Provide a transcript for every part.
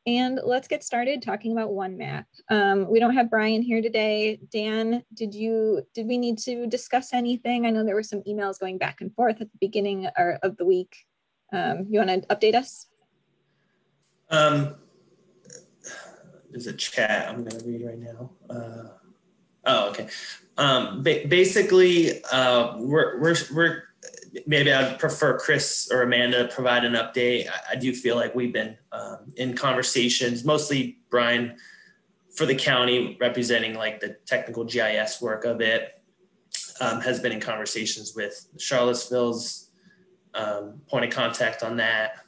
And let's get started talking about one map. We don't have Brian here today. Dan, did we need to discuss anything? I know there were some emails going back and forth at the beginning of the week. You want to update us? There's a chat I'm going to read right now. Okay. Basically, we're maybe I'd prefer Chris or Amanda to provide an update. I do feel like we've been in conversations, mostly Brian for the county representing like the technical GIS work of it, has been in conversations with Charlottesville's point of contact on that.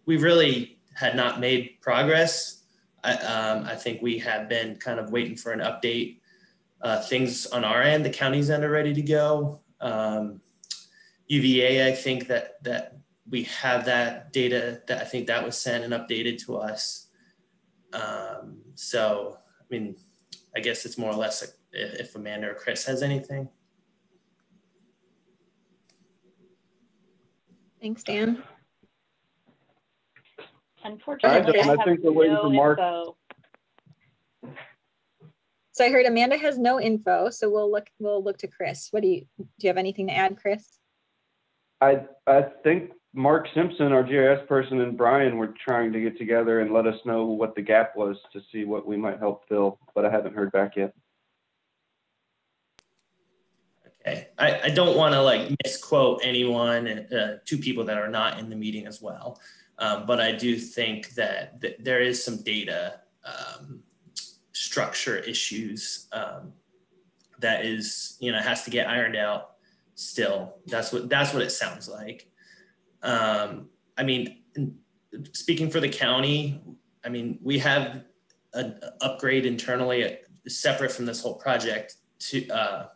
We really had not made progress. I think we have been kind of waiting for an update. Things on our end, the county's end are ready to go. UVA, I think that we have that data that I think that was sent and updated to us. So, I mean, I guess it's more or less if Amanda or Chris has anything. Thanks, Dan. Unfortunately, I think we're waiting for Mark. So I heard Amanda has no info, so we'll look to Chris. Do you have anything to add, Chris? I think Mark Simpson, our GIS person, and Brian were trying to get together and let us know what the gap was to see what we might help fill, but I haven't heard back yet. Okay, I don't want to like misquote anyone, two people that are not in the meeting as well, but I do think that there is some data structure issues that is, has to get ironed out still. That's what it sounds like. I mean, speaking for the county, I mean, we have an upgrade internally separate from this whole project to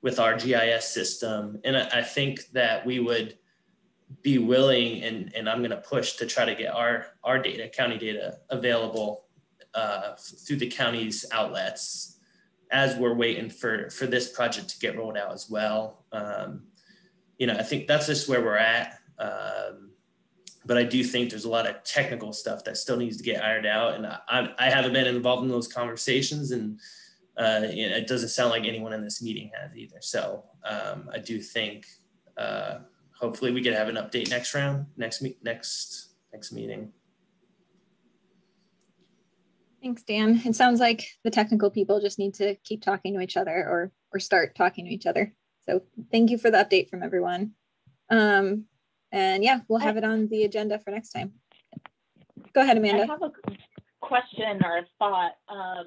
with our GIS system. And I think that we would be willing, and I'm going to push to try to get our data, county data, available through the county's outlets as we're waiting for this project to get rolled out as well. I think that's just where we're at. But I do think there's a lot of technical stuff that still needs to get ironed out. And I haven't been involved in those conversations, and it doesn't sound like anyone in this meeting has either. So I do think hopefully we can have an update next meeting. Thanks, Dan. It sounds like the technical people just need to keep talking to each other or start talking to each other. So thank you for the update from everyone. And yeah, we'll have it on the agenda for next time. Go ahead, Amanda. I have a question or a thought. I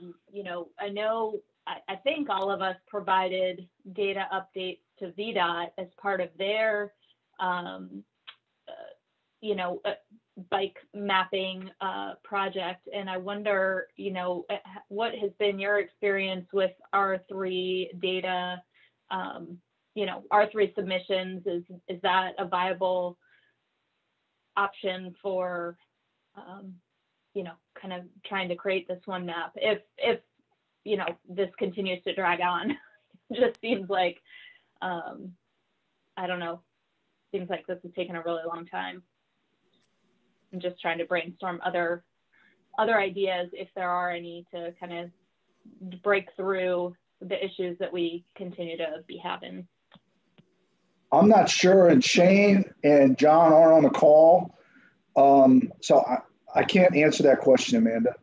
think all of us provided data updates to VDOT as part of their, bike mapping project. And I wonder, what has been your experience with R3 data, R3 submissions? Is that a viable option for, kind of trying to create this one map? If this continues to drag on, it just seems like, I don't know, seems like this has taken a really long time. I'm just trying to brainstorm other ideas, if there are any, to kind of break through the issues that we continue to be having. I'm not sure, and Shane and John aren't on the call, so I can't answer that question, Amanda.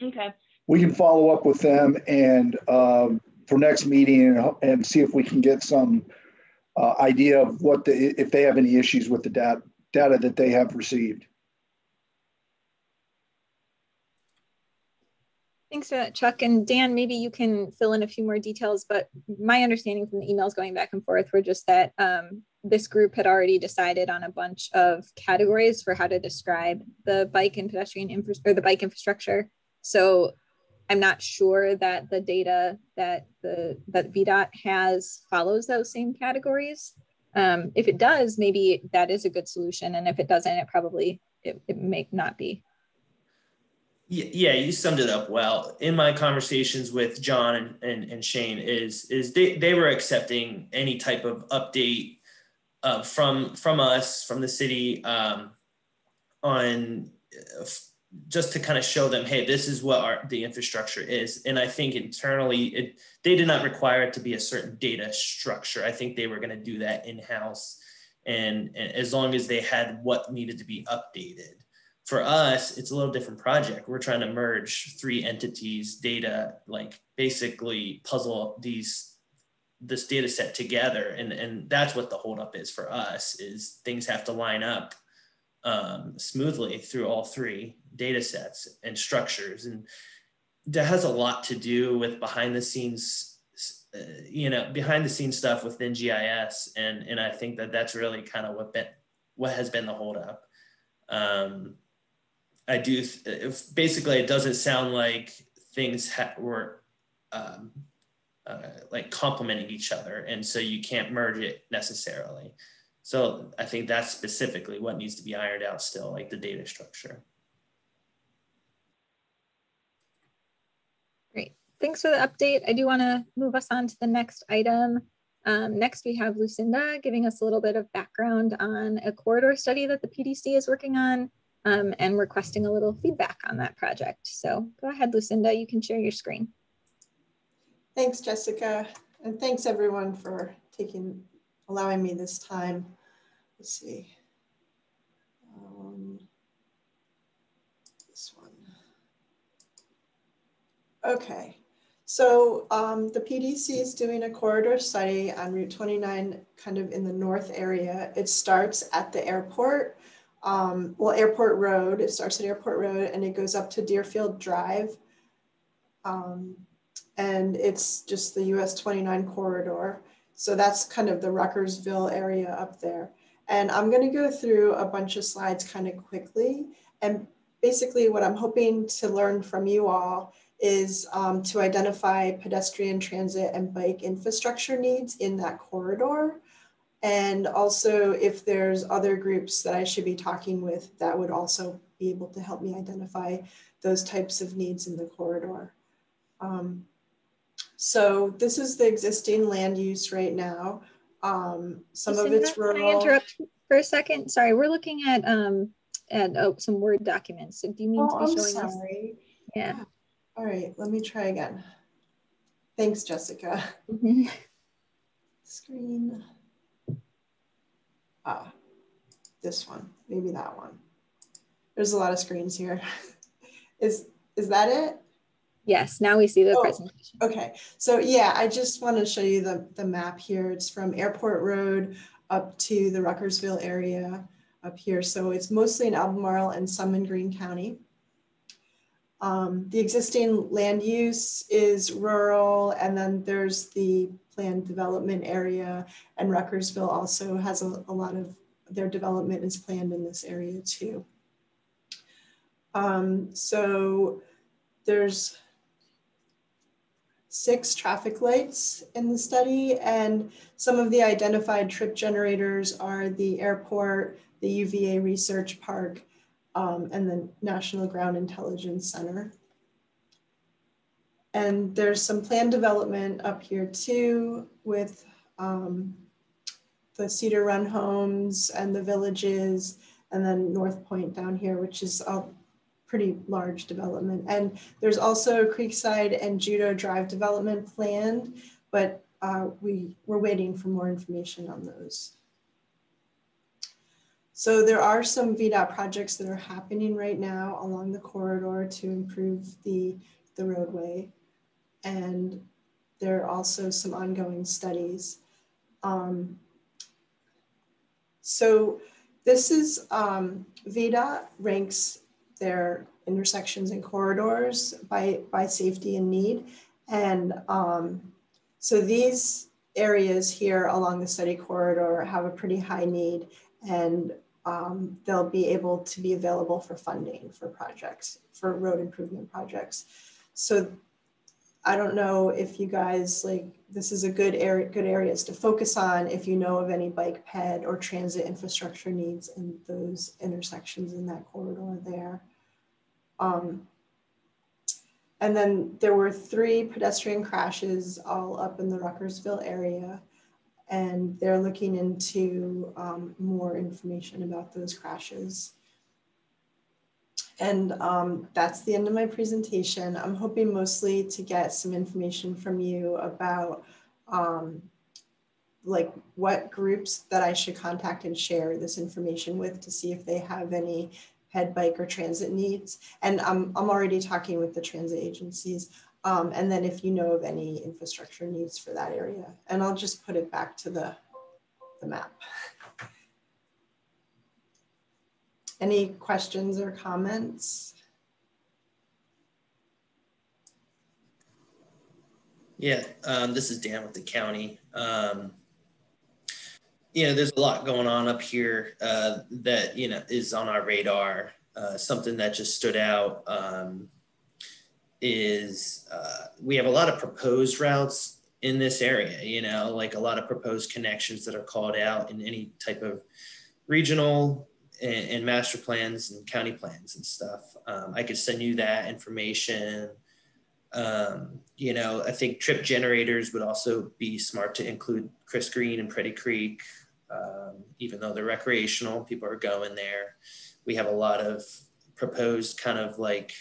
Okay. We can follow up with them and for next meeting and see if we can get some idea of if they have any issues with the data that they have received. Thanks for that, Chuck. And Dan, maybe you can fill in a few more details, but my understanding from the emails going back and forth were just that this group had already decided on a bunch of categories for how to describe the bike and pedestrian the bike infrastructure. So I'm not sure that the data that that VDOT has follows those same categories. If it does, maybe that is a good solution. And if it doesn't, it may not be. Yeah, you summed it up well. In my conversations with John and Shane is they were accepting any type of update from us, from the city, on just to kind of show them, hey, this is what the infrastructure is. And I think internally, they did not require it to be a certain data structure. I think they were going to do that in-house, and as long as they had what needed to be updated. For us, it's a little different project. We're trying to merge 3 entities, data, like basically puzzle this data set together. And that's what the holdup is for us, is things have to line up smoothly through all 3 data sets and structures. And that has a lot to do with behind the scenes stuff within GIS. And I think that's really kind of what has been the holdup. Basically, it doesn't sound like things were like complementing each other. And so you can't merge it necessarily. So I think that's specifically what needs to be ironed out still, like the data structure. Great. Thanks for the update. I do want to move us on to the next item. Next, we have Lucinda giving us a little bit of background on a corridor study that the PDC is working on, and requesting a little feedback on that project. So go ahead, Lucinda, you can share your screen. Thanks, Jessica. And thanks everyone for allowing me this time. Let's see. This one. Okay. So the PDC is doing a corridor study on Route 29, kind of in the north area. It starts at the airport, Airport Road. It starts at Airport Road and it goes up to Deerfield Drive. And it's just the US 29 corridor. So that's kind of the Ruckersville area up there. And I'm gonna go through a bunch of slides kind of quickly. And basically what I'm hoping to learn from you all is to identify pedestrian, transit, and bike infrastructure needs in that corridor. And also if there's other groups that I should be talking with that would also be able to help me identify those types of needs in the corridor. So this is the existing land use right now. Some of it's rural. Can I interrupt for a second? Sorry, we're looking at some Word documents. So do you mean to be showing us? Sorry. Yeah. All right, let me try again. Thanks, Jessica. Screen. This one, maybe that one. There's a lot of screens here. Is that it? Yes, now we see the presentation. Okay, so yeah, I just want to show you the map here. It's from Airport Road up to the Ruckersville area up here. So it's mostly in Albemarle and some in Greene County. The existing land use is rural, and then there's the planned development area, and Ruckersville also has a lot of their development is planned in this area too. So there's 6 traffic lights in the study, and some of the identified trip generators are the airport, the UVA Research Park, and the National Ground Intelligence Center. And there's some planned development up here too with the Cedar Run homes and the villages, and then North Point down here, which is a pretty large development. And there's also Creekside and Judo Drive development planned, but we're waiting for more information on those. So there are some VDOT projects that are happening right now along the corridor to improve the roadway. And there are also some ongoing studies. So this is, VDOT ranks their intersections and corridors by safety and need. And so these areas here along the study corridor have a pretty high need, and they'll be able to be available for funding for projects, for road improvement projects. So I don't know if you guys, this is a good areas to focus on if you know of any bike ped or transit infrastructure needs in those intersections in that corridor there. And then there were 3 pedestrian crashes all up in the Ruckersville area, and they're looking into more information about those crashes. And that's the end of my presentation. I'm hoping mostly to get some information from you about like what groups that I should contact and share this information with to see if they have any ped bike or transit needs. And I'm already talking with the transit agencies. And then if you know of any infrastructure needs for that area, and I'll just put it back to the map. Any questions or comments? Yeah, this is Dan with the county. There's a lot going on up here that, is on our radar. Something that just stood out is we have a lot of proposed routes in this area, like a lot of proposed connections that are called out in any type of regional and master plans and county plans and stuff. I could send you that information. I think trip generators would also be smart to include Chris Green and Pretty Creek. Even though they're recreational, people are going there. We have a lot of proposed kind of like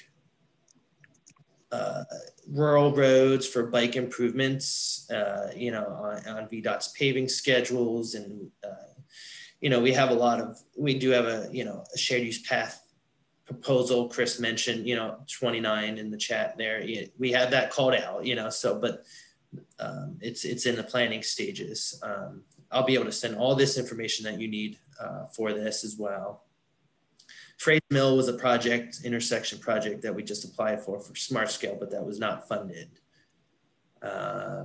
rural roads for bike improvements, on VDOT's paving schedules. And, we do have a shared use path proposal. Chris mentioned, 29 in the chat there. We have that called out, but it's in the planning stages. I'll be able to send all this information that you need for this as well. Fraser Mill was a intersection project that we just applied for Smart Scale, but that was not funded. I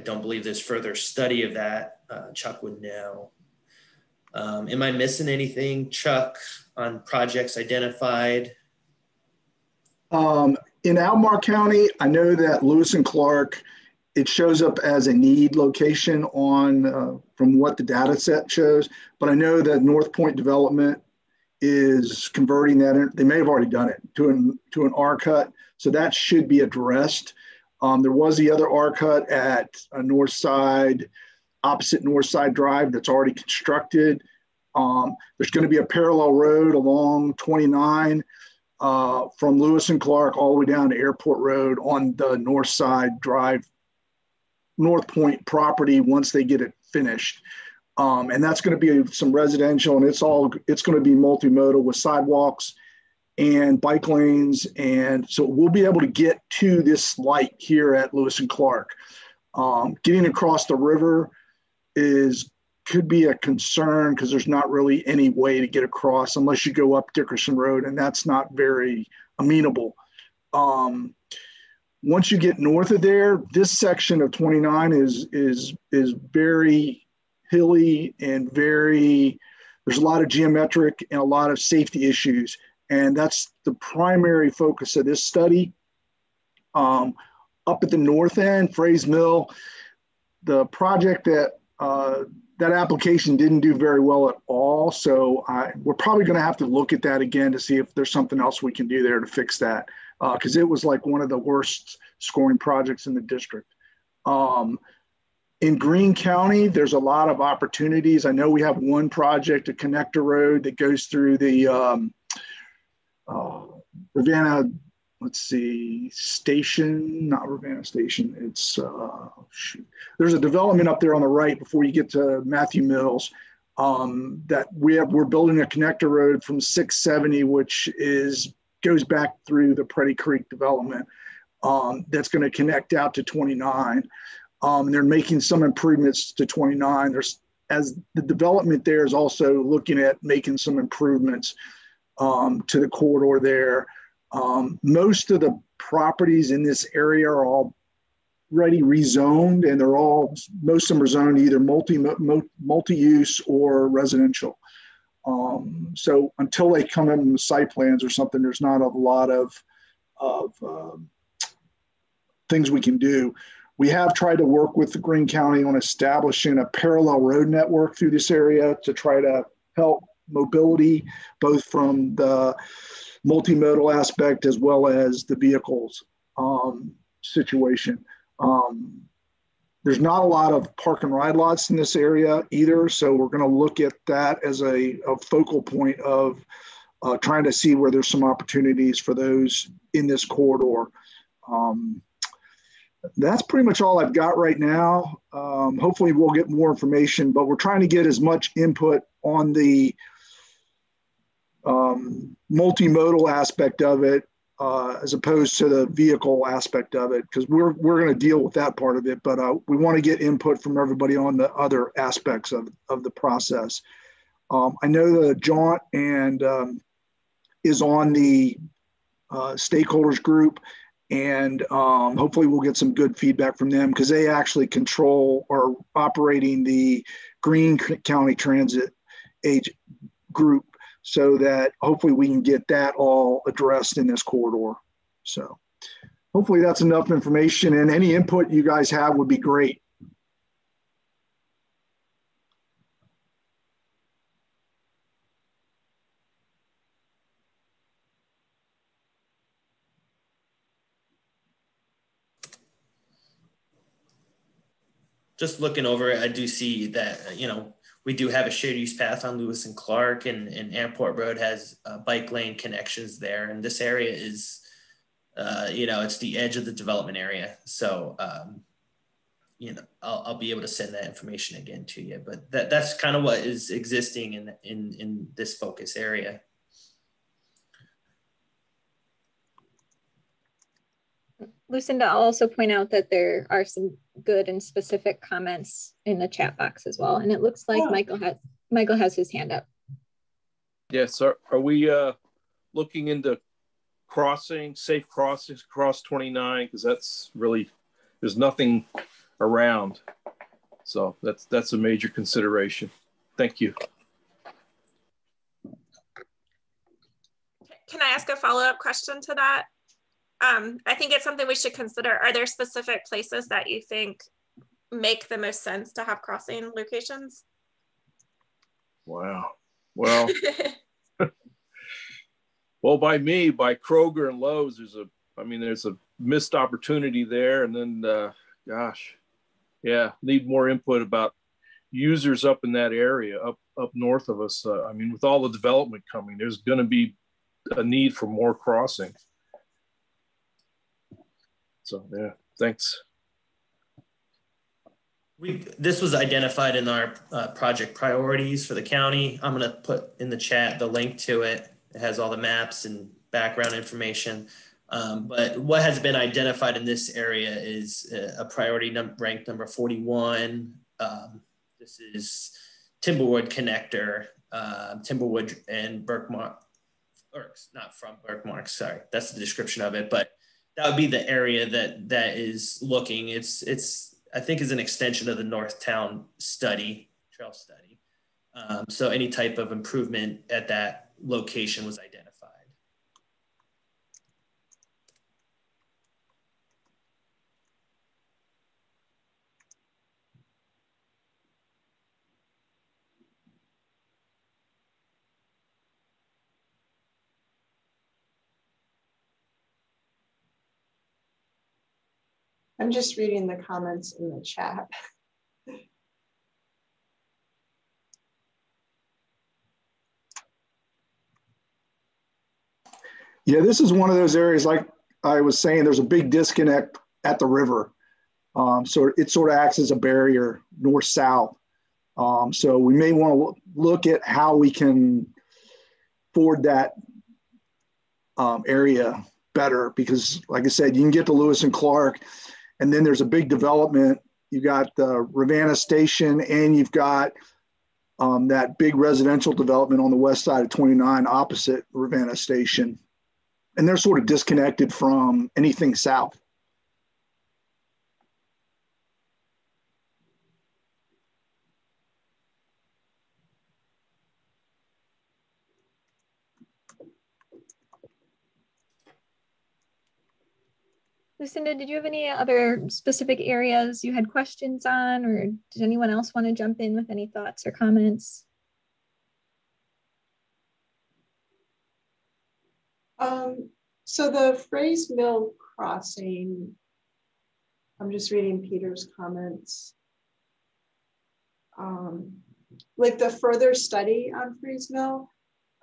don't believe there's further study of that. Chuck would know. Am I missing anything, Chuck, on projects identified? In Albemarle County, I know that Lewis and Clark, it shows up as a need location on from what the data set shows, but I know that North Point Development is converting that in. They may have already done it to an R cut, so that should be addressed. There was the other R cut at opposite North Side Drive that's already constructed. There's going to be a parallel road along 29 from Lewis and Clark all the way down to Airport Road on the North Side Drive, North Point property once they get it finished. And that's going to be some residential, and it's going to be multimodal with sidewalks and bike lanes. And so we'll be able to get to this light here at Lewis and Clark. Getting across the river could be a concern because there's not really any way to get across unless you go up Dickerson Road, and that's not very amenable. Once you get north of there, this section of 29 is very hilly and there's a lot of geometric and a lot of safety issues. And that's the primary focus of this study. Up at the north end, Fraser Mill, the project that application didn't do very well at all. So we're probably going to have to look at that again to see if there's something else we can do there to fix that. Because it was like one of the worst scoring projects in the district. In Greene County, there's a lot of opportunities. I know we have one project, a connector road that goes through the Ravana, station, not Ravana Station. It's, there's a development up there on the right before you get to Matthew Mills that we're building a connector road from 670, which goes back through the Pretty Creek development that's going to connect out to 29. They're making some improvements to 29. As the development there is also looking at making some improvements to the corridor there. Most of the properties in this area are already rezoned, and most of them are zoned either multi-use or residential. So until they come in with site plans or something, there's not a lot of things we can do. We have tried to work with the Greene County on establishing a parallel road network through this area to try to help mobility, both from the multimodal aspect as well as the vehicles situation. There's not a lot of park and ride lots in this area either, so we're going to look at that as a focal point of trying to see where there's some opportunities for those in this corridor. That's pretty much all I've got right now. Hopefully we'll get more information, but we're trying to get as much input on the multimodal aspect of it as opposed to the vehicle aspect of it, because we're going to deal with that part of it, but we want to get input from everybody on the other aspects of the process. I know that Jaunt and is on the stakeholders group, and hopefully we'll get some good feedback from them, because they actually control or operating the Greene County Transit Age group, so that hopefully we can get that all addressed in this corridor. So hopefully that's enough information, and any input you guys have would be great. Just looking over it, I do see that, you know, we do have a shared use path on Lewis and Clark, and Airport Road has bike lane connections there. And this area is, you know, it's the edge of the development area. So, you know, I'll be able to send that information again to you, but that's kind of what is existing in this focus area. Lucinda, I'll also point out that there are some good and specific comments in the chat box as well. And it looks like Michael has his hand up. Yes, are we looking into safe crossings across 29? Because that's really, there's nothing around. So that's a major consideration. Thank you. Can I ask a follow-up question to that? I think it's something we should consider. Are there specific places that you think make the most sense to have crossing locations? Wow. Well, well, by Kroger and Lowe's, there's a missed opportunity there. And then, gosh, yeah, need more input about users up in that area, up north of us. I mean, with all the development coming, there's going to be a need for more crossing. So yeah, thanks. This was identified in our project priorities for the county. I'm going to put in the chat the link to it. It has all the maps and background information. But what has been identified in this area is a priority ranked number 41. This is Timberwood Connector, Timberwood and Birkmark, or not from Birkmark, sorry. That's the description of it, but that would be the area that is looking. It's I think is an extension of the Northtown trail study. So any type of improvement at that location was identified. I'm just reading the comments in the chat. Yeah, this is one of those areas, like I was saying, there's a big disconnect at the river. So it sort of acts as a barrier north-south. So we may want to look at how we can forward that area better, because like I said, you can get to Lewis and Clark, and then there's a big development. You got the Ravana station, and you've got that big residential development on the west side of 29 opposite Ravana station. And they're sort of disconnected from anything south. Lucinda, did you have any other specific areas you had questions on, or did anyone else want to jump in with any thoughts or comments? So the Frays Mill crossing, I'm just reading Peter's comments. Like the further study on Frays Mill,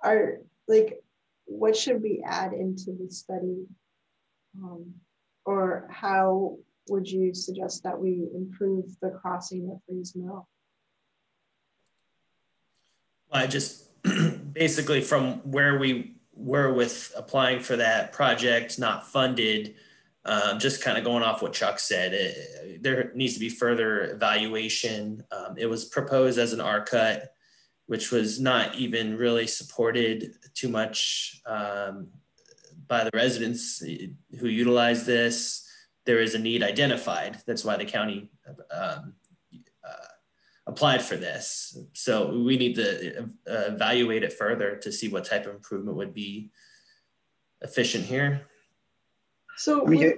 are like what should we add into the study? Or how would you suggest that we improve the crossing at Freeze Mill? I just basically from where we were with applying for that project, not funded, just kind of going off what Chuck said, there needs to be further evaluation. It was proposed as an R-cut, which was not even really supported too much by the residents who utilize this. There is a need identified. That's why the county applied for this. So we need to evaluate it further to see what type of improvement would be efficient here. So I mean,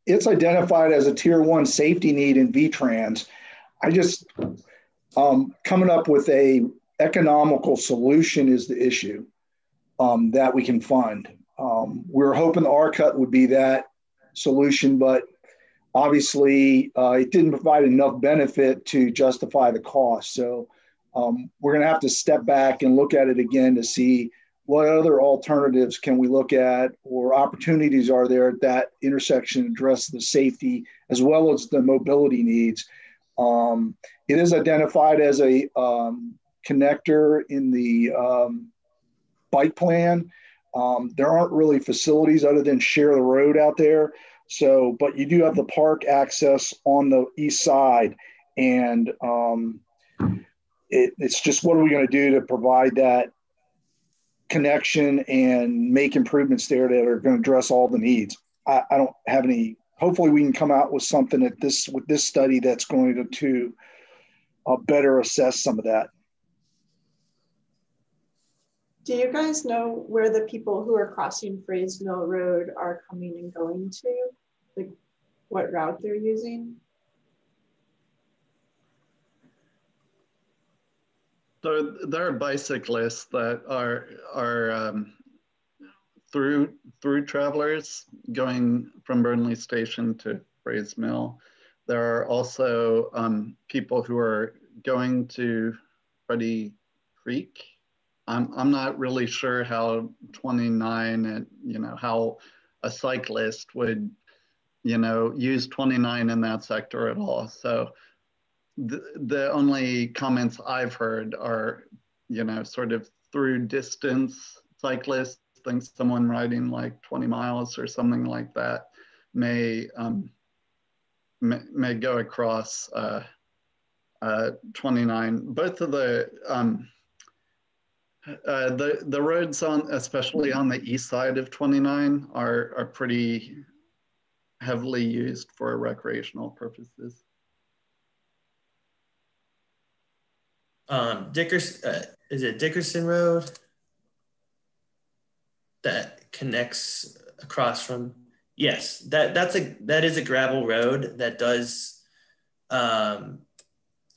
it's identified as a tier 1 safety need in VTrans. I just, coming up with a economical solution is the issue that we can fund. We're hoping the R-cut would be that solution, but obviously it didn't provide enough benefit to justify the cost. So we're going to have to step back and look at it again to see what other alternatives can we look at or opportunities are there at that intersection to address the safety as well as the mobility needs. It is identified as a connector in the bike plan. There aren't really facilities other than share the road out there. So, but you do have the park access on the east side, and it's just what are we going to do to provide that connection and make improvements there that are going to address all the needs. I don't have any. Hopefully, we can come out with something with this study that's going to better assess some of that. Do you guys know where the people who are crossing Freeze Mill Road are coming and going to? Like what route they're using? So there are bicyclists that are through travelers going from Burnley Station to Freeze Mill. There are also people who are going to Freddy Creek. I'm not really sure how 29 and how a cyclist would use 29 in that sector at all. So the only comments I've heard are sort of through distance cyclists. Think someone riding like 20 miles or something like that may go across 29. Both of the roads especially on the east side of 29 are pretty heavily used for recreational purposes. Is it Dickerson Road that connects across from? Yes, that is a gravel road that does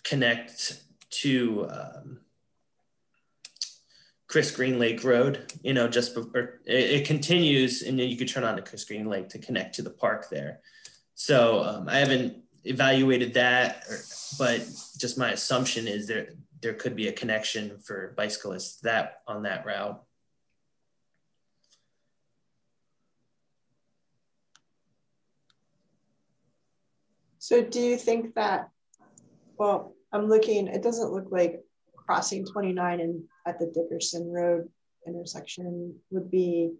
connect to Chris Green Lake Road, just before it continues, and then you could turn on to Chris Green Lake to connect to the park there. So I haven't evaluated that, but just my assumption is there could be a connection for bicyclists on that route. So do you think that, well, I'm looking, it doesn't look like crossing 29 and at the Dickerson Road intersection would be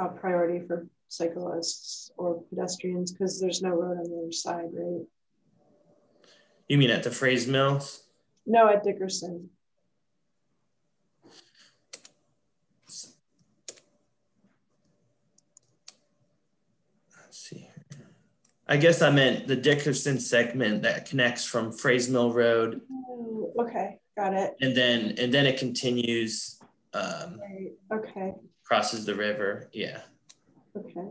a priority for cyclists or pedestrians because there's no road on the other side, right? You mean at the Freeze Mills? No, at Dickerson. Let's see. I guess I meant the Dickerson segment that connects from Freeze Mill Road. Oh, okay, got it. And then it continues. Right. Okay. Crosses the river. Yeah. Okay.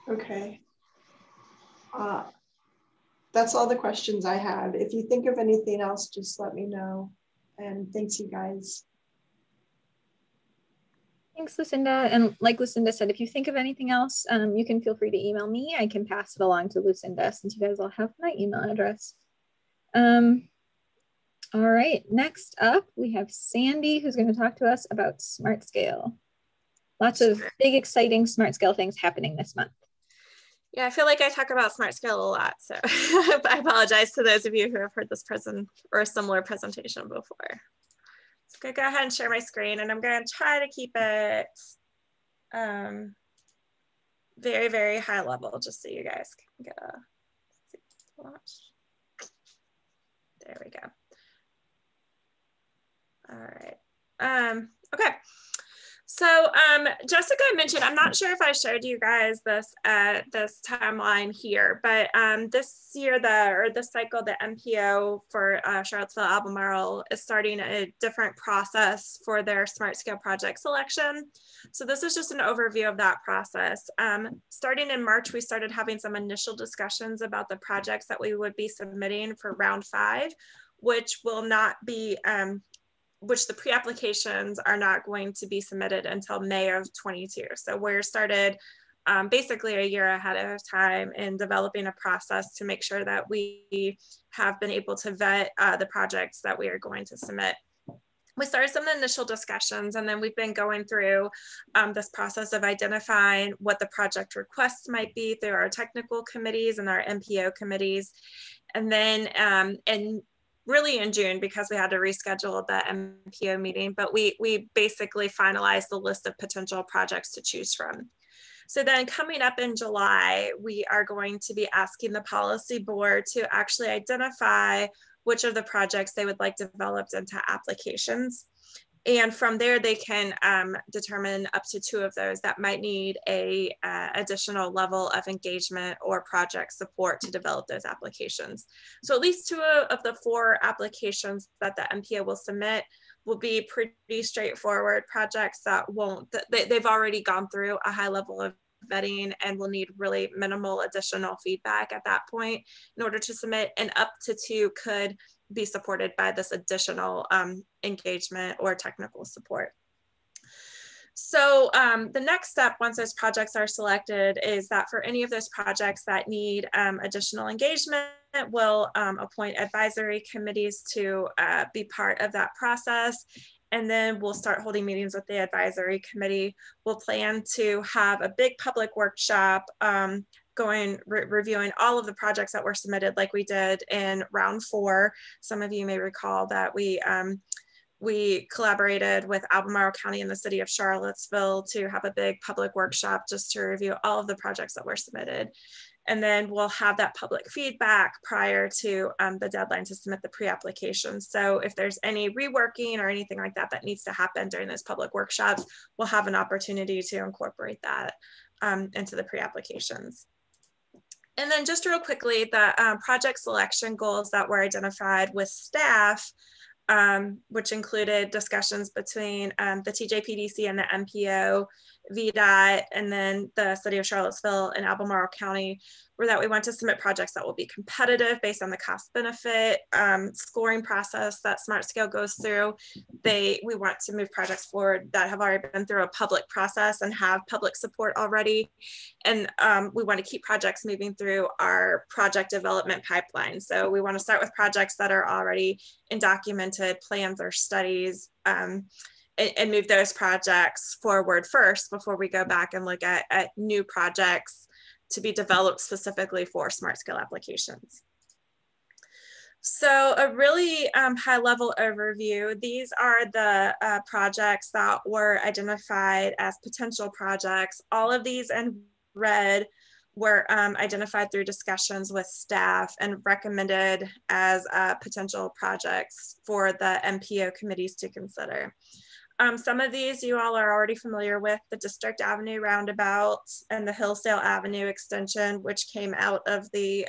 Okay. That's all the questions I have. If you think of anything else, just let me know. And thanks, you guys. Thanks, Lucinda. And like Lucinda said, if you think of anything else, you can feel free to email me. I can pass it along to Lucinda since you guys all have my email address. All right, next up, we have Sandy, who's going to talk to us about Smart Scale. Lots of big, exciting Smart Scale things happening this month. Yeah, I feel like I talk about Smart Scale a lot, so I apologize to those of you who have heard this or a similar presentation before. So I'm gonna go ahead and share my screen, and I'm gonna try to keep it very, very high level, just so you guys can get a launch. There we go. All right. Okay. So Jessica mentioned, I'm not sure if I showed you guys this timeline here, but this year, this cycle, the MPO for Charlottesville Albemarle is starting a different process for their Smart Scale project selection. So this is just an overview of that process. Starting in March, we started having some initial discussions about the projects that we would be submitting for round 5, which will not be, which the pre-applications are not going to be submitted until May of 22. So we're started basically a year ahead of time in developing a process to make sure that we have been able to vet the projects that we are going to submit. We started some initial discussions, and then we've been going through this process of identifying what the project requests might be through our technical committees and our MPO committees. And then, really in June, because we had to reschedule the MPO meeting, but we basically finalized the list of potential projects to choose from. So then coming up in July, we are going to be asking the policy board to actually identify which of the projects they would like developed into applications. And from there, they can determine up to 2 of those that might need a additional level of engagement or project support to develop those applications. So at least 2 of the 4 applications that the MPO will submit will be pretty straightforward projects that they've already gone through a high level of vetting and will need really minimal additional feedback at that point in order to submit, and up to 2 could be supported by this additional engagement or technical support. So the next step, once those projects are selected, is that for any of those projects that need additional engagement, we'll appoint advisory committees to be part of that process. And then we'll start holding meetings with the advisory committee. We'll plan to have a big public workshop reviewing all of the projects that were submitted, like we did in round 4. Some of you may recall that we collaborated with Albemarle County and the city of Charlottesville to have a big public workshop just to review all of the projects that were submitted. And then we'll have that public feedback prior to the deadline to submit the pre-application. So if there's any reworking or anything like that that needs to happen during those public workshops, we'll have an opportunity to incorporate that into the pre-applications. And then just real quickly, the project selection goals that were identified with staff, which included discussions between the TJPDC and the MPO, VDOT, and then the city of Charlottesville and Albemarle County, were that we want to submit projects that will be competitive based on the cost benefit scoring process that Smart Scale goes through. We want to move projects forward that have already been through a public process and have public support already. And we want to keep projects moving through our project development pipeline. So we want to start with projects that are already in documented plans or studies, and move those projects forward first before we go back and look at new projects to be developed specifically for Smart Scale applications. So a really high level overview, these are the projects that were identified as potential projects. All of these in red were identified through discussions with staff and recommended as potential projects for the MPO committees to consider. Some of these you all are already familiar with: the District Avenue Roundabout and the Hillsdale Avenue extension, which came out of the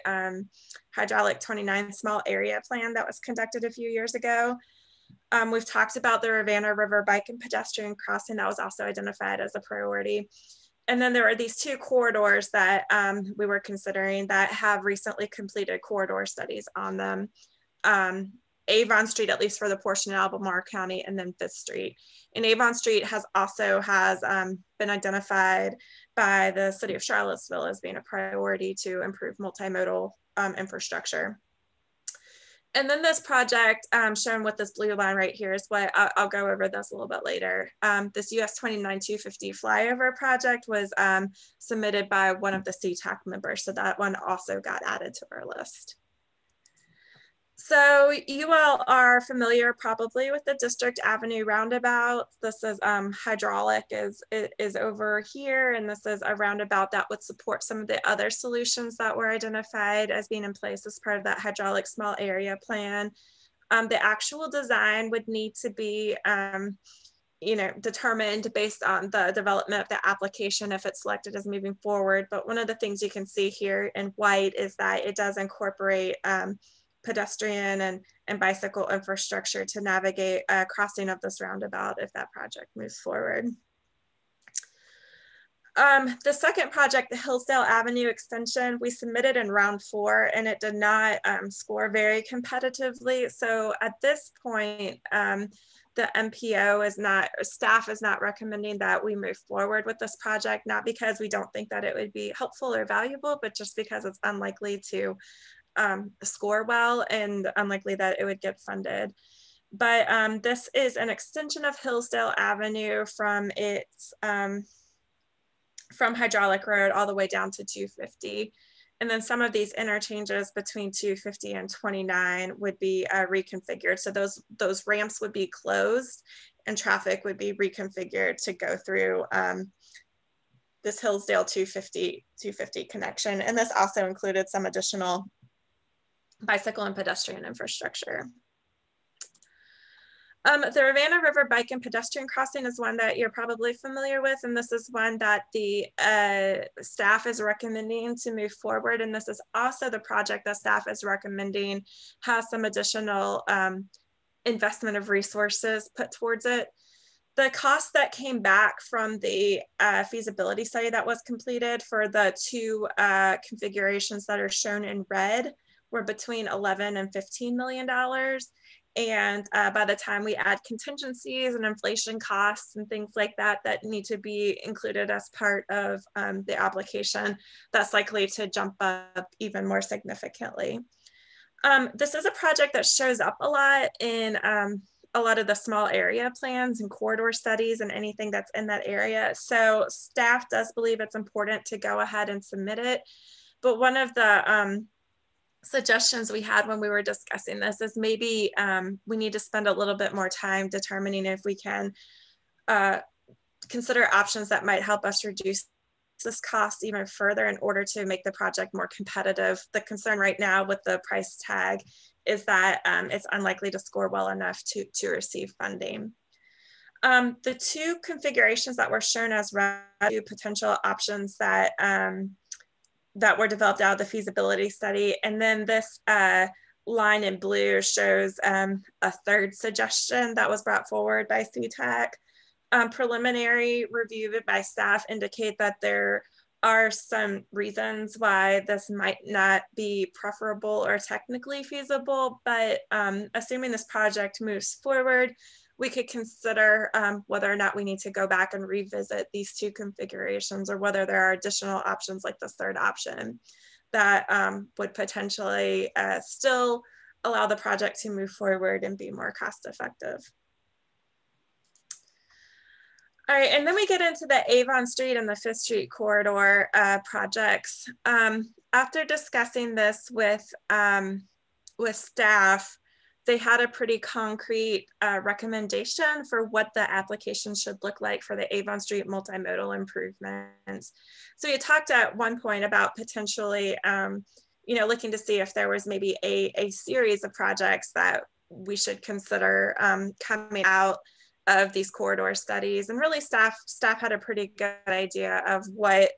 Hydraulic 29 Small Area Plan that was conducted a few years ago. We've talked about the Ravana River Bike and Pedestrian Crossing that was also identified as a priority. And then there are these 2 corridors that we were considering that have recently completed corridor studies on them. Avon Street, at least for the portion in Albemarle County, and then 5th Street. And Avon Street has been identified by the city of Charlottesville as being a priority to improve multimodal infrastructure. And then this project shown with this blue line right here is what I'll go over this a little bit later. This US 29-250 Flyover Project was submitted by one of the CTAC members. So that one also got added to our list. So you all are familiar probably with the District Avenue Roundabout. This is hydraulic is over here, and this is a roundabout that would support some of the other solutions that were identified as being in place as part of that hydraulic small area plan. The actual design would need to be determined based on the development of the application if it's selected as moving forward. But one of the things you can see here in white is that it does incorporate pedestrian and bicycle infrastructure to navigate crossing of this roundabout if that project moves forward. The second project, the Hillsdale Avenue extension, we submitted in round 4 and it did not score very competitively. So at this point, the MPO staff is not recommending that we move forward with this project, not because we don't think that it would be helpful or valuable, but just because it's unlikely to score well and unlikely that it would get funded. But this is an extension of Hillsdale Avenue from from Hydraulic Road all the way down to 250. And then some of these interchanges between 250 and 29 would be reconfigured. So those ramps would be closed and traffic would be reconfigured to go through this Hillsdale 250 connection. And this also included some additional bicycle and pedestrian infrastructure. The Ravana River Bike and Pedestrian Crossing is one that you're probably familiar with, and this is one that the staff is recommending to move forward. And this is also the project that staff is recommending has some additional investment of resources put towards it. The cost that came back from the feasibility study that was completed for the 2 configurations that are shown in red were between $11 and $15 million. And by the time we add contingencies and inflation costs and things like that that need to be included as part of the application, that's likely to jump up even more significantly. This is a project that shows up a lot in a lot of the small area plans and corridor studies and anything that's in that area. So staff does believe it's important to go ahead and submit it. But one of the suggestions we had when we were discussing this is maybe we need to spend a little bit more time determining if we can consider options that might help us reduce this cost even further in order to make the project more competitive. The concern right now with the price tag is that it's unlikely to score well enough to receive funding. The 2 configurations that were shown as potential options that that were developed out of the feasibility study. And then this line in blue shows a 3rd suggestion that was brought forward by CTAC. Preliminary review by staff indicate that there are some reasons why this might not be preferable or technically feasible, but assuming this project moves forward, we could consider whether or not we need to go back and revisit these 2 configurations or whether there are additional options like this 3rd option that would potentially still allow the project to move forward and be more cost effective. All right, and then we get into the Avon Street and the 5th Street corridor projects. After discussing this with staff, they had a pretty concrete recommendation for what the application should look like for the Avon Street multimodal improvements. So you talked at one point about potentially, looking to see if there was maybe a series of projects that we should consider coming out of these corridor studies. And really staff had a pretty good idea of what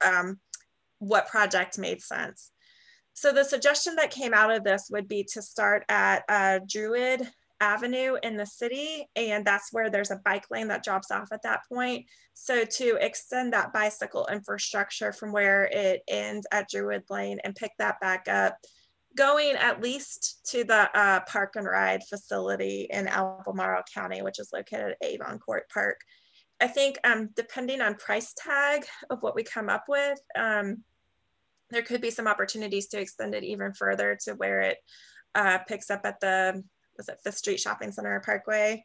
project made sense. So the suggestion that came out of this would be to start at Druid Avenue in the city, and that's where there's a bike lane that drops off at that point. So to extend that bicycle infrastructure from where it ends at Druid Lane and pick that back up going at least to the park and ride facility in Albemarle County, which is located at Avon Court Park. I think depending on price tag of what we come up with, there could be some opportunities to extend it even further to where it picks up at the, was it Fifth Street Shopping Center Parkway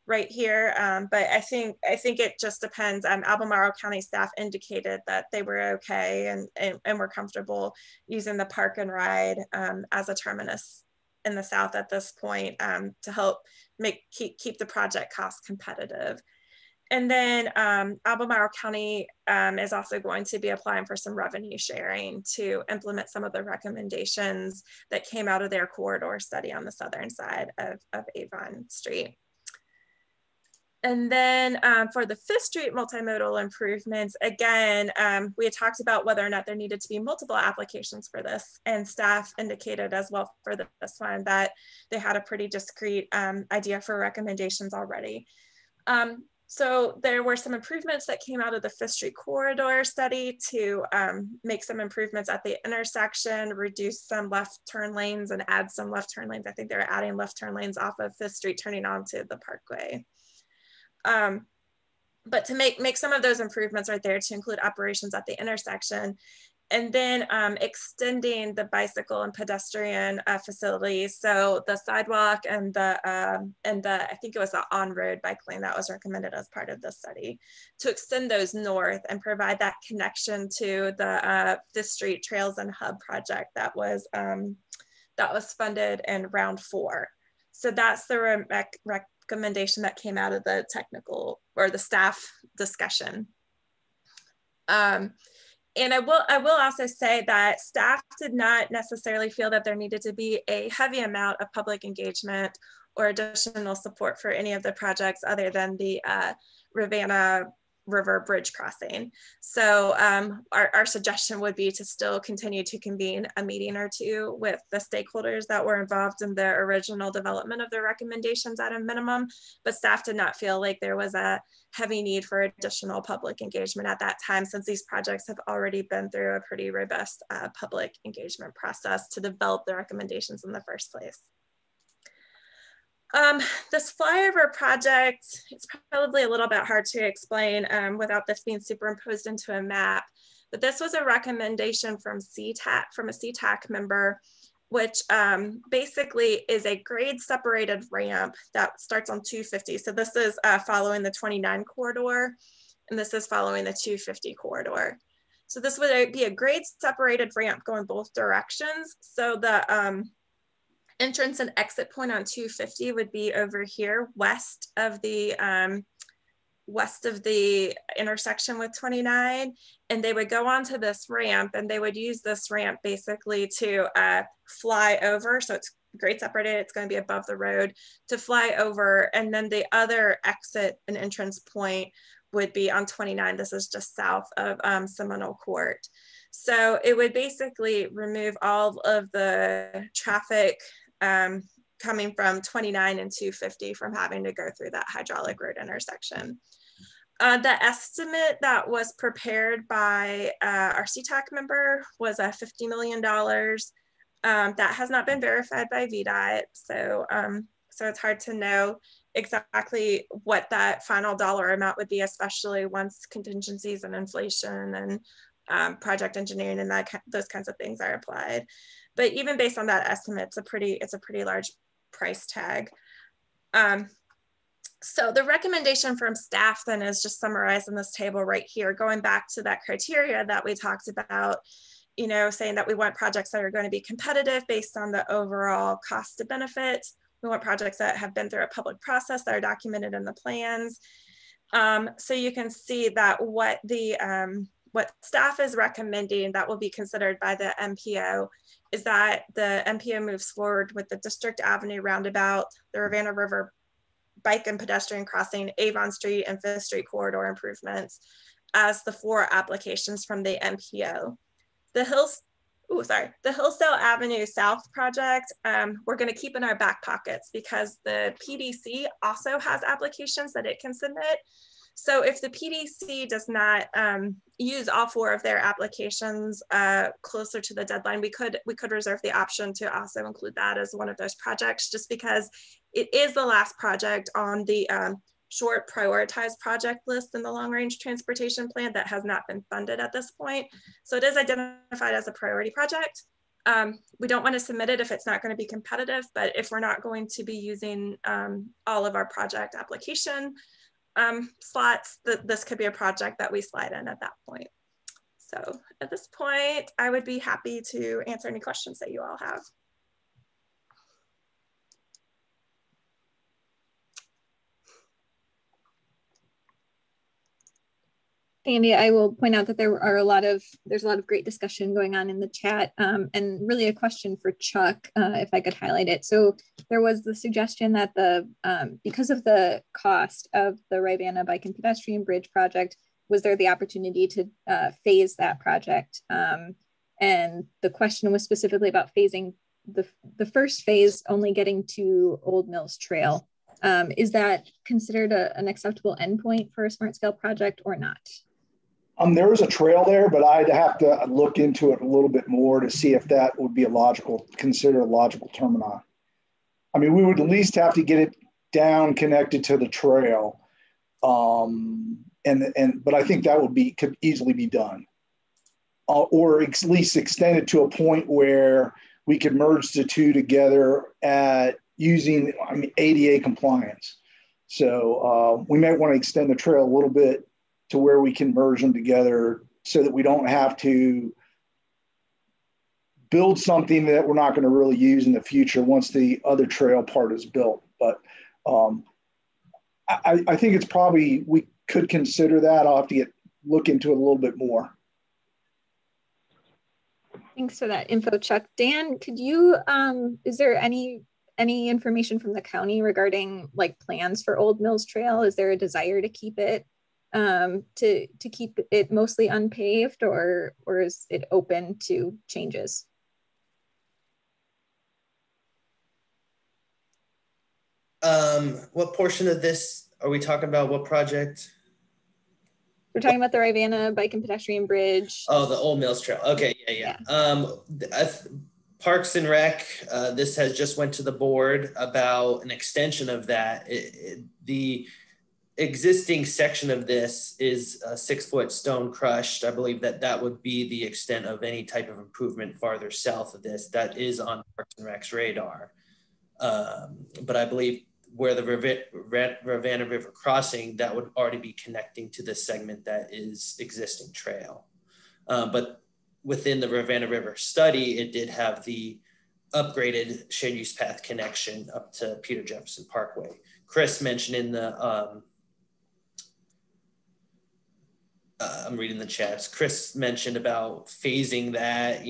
right here. But I think it just depends. Albemarle County staff indicated that they were okay and were comfortable using the park and ride as a terminus in the south at this point to help keep the project cost competitive. And then Albemarle County is also going to be applying for some revenue sharing to implement some of the recommendations that came out of their corridor study on the southern side of Avon Street. And then for the Fifth Street multimodal improvements, again, we had talked about whether or not there needed to be multiple applications for this, and staff indicated as well for this one that they had a pretty discrete idea for recommendations already. So there were some improvements that came out of the Fifth Street corridor study to make some improvements at the intersection, reduce some left turn lanes and add some left turn lanes. I think they're adding left turn lanes off of Fifth Street turning onto the Parkway. But to make some of those improvements right there to include operations at the intersection, and then extending the bicycle and pedestrian facilities. So the sidewalk and the I think it was the on-road bike lane that was recommended as part of the study, to extend those north and provide that connection to the Fifth Street Trails and Hub project that was funded in round 4. So that's the recommendation that came out of the technical or the staff discussion. And I will also say that staff did not necessarily feel that there needed to be a heavy amount of public engagement or additional support for any of the projects other than the Ravana River Bridge crossing. So our suggestion would be to still continue to convene a meeting or two with the stakeholders that were involved in the original development of the recommendations at a minimum, but staff did not feel like there was a heavy need for additional public engagement at that time, since these projects have already been through a pretty robust public engagement process to develop the recommendations in the first place. This flyover project, it's probably a little bit hard to explain without this being superimposed into a map, but this was a recommendation from a CTAC member, which basically is a grade separated ramp that starts on 250. So this is following the 29 corridor, and this is following the 250 corridor. So this would be a grade separated ramp going both directions. So the entrance and exit point on 250 would be over here west of the intersection with 29, and they would go onto this ramp, and they would use this ramp basically to fly over. So it's grade separated, it's going to be above the road, to fly over, and then the other exit and entrance point would be on 29. This is just south of Seminole Court. So it would basically remove all of the traffic coming from 29 and 250 from having to go through that hydraulic road intersection. The estimate that was prepared by our CTAC member was $50 million. That has not been verified by VDOT, so it's hard to know exactly what that final dollar amount would be, especially once contingencies and inflation and project engineering and those kinds of things are applied. But even based on that estimate, it's a pretty large price tag. So the recommendation from staff then is just summarized in this table right here, going back to that criteria that we talked about, you know, saying that we want projects that are going to be competitive based on the overall cost to benefit. We want projects that have been through a public process that are documented in the plans. So you can see that what staff is recommending that will be considered by the MPO is that the MPO moves forward with the District Avenue Roundabout, the Ravana River Bike and Pedestrian Crossing, Avon Street and Fifth Street corridor improvements as the 4 applications from the MPO. The Hillsdale Avenue South project, we're going to keep in our back pockets because the PDC also has applications that it can submit. So if the PDC does not use all 4 of their applications closer to the deadline, we could reserve the option to also include that as one of those projects, just because it is the last project on the short prioritized project list in the long range transportation plan that has not been funded at this point. So it is identified as a priority project. We don't want to submit it if it's not going to be competitive, but if we're not going to be using all of our project application slots, this could be a project that we slide in at that point. So at this point, I would be happy to answer any questions that you all have. Andy, I will point out that there's a lot of great discussion going on in the chat, and really a question for Chuck, if I could highlight it. So there was the suggestion that because of the cost of the Ravana Bike and Pedestrian Bridge project, was there the opportunity to phase that project? And the question was specifically about phasing the first phase, only getting to Old Mills Trail. Is that considered an acceptable endpoint for a smart scale project or not? There is a trail there, but I'd have to look into it a little bit more to see if that would be considered a logical terminus. I mean, we would at least have to get it down connected to the trail. But I think that could easily be done. Or at least extend it to a point where we could merge the two together at using, ADA compliance. So we might want to extend the trail a little bit to where we can merge them together so that we don't have to build something that we're not going to really use in the future once the other trail part is built. But I think it's probably, we could consider that. I'll have to look into it a little bit more. Thanks for that info, Chuck. Dan, could you, is there any information from the county regarding like plans for Old Mills Trail? Is there a desire to keep it to keep it mostly unpaved, or is it open to changes? What portion of this are we talking about? What project? We're talking about the Ravana Bike and Pedestrian Bridge. Oh, the Old Mills Trail. Okay, yeah. Parks and Rec, this has just went to the board about an extension of that. The existing section of this is a 6-foot stone crushed. I believe that would be the extent of any type of improvement farther south of this. That is on Parks and Rec's radar. But I believe where the Ravana River crossing, that would already be connecting to this segment that is existing trail. But within the Ravana River study, it did have the upgraded shared use path connection up to Peter Jefferson Parkway. Chris mentioned in the, I'm reading the chats, Chris mentioned about phasing that,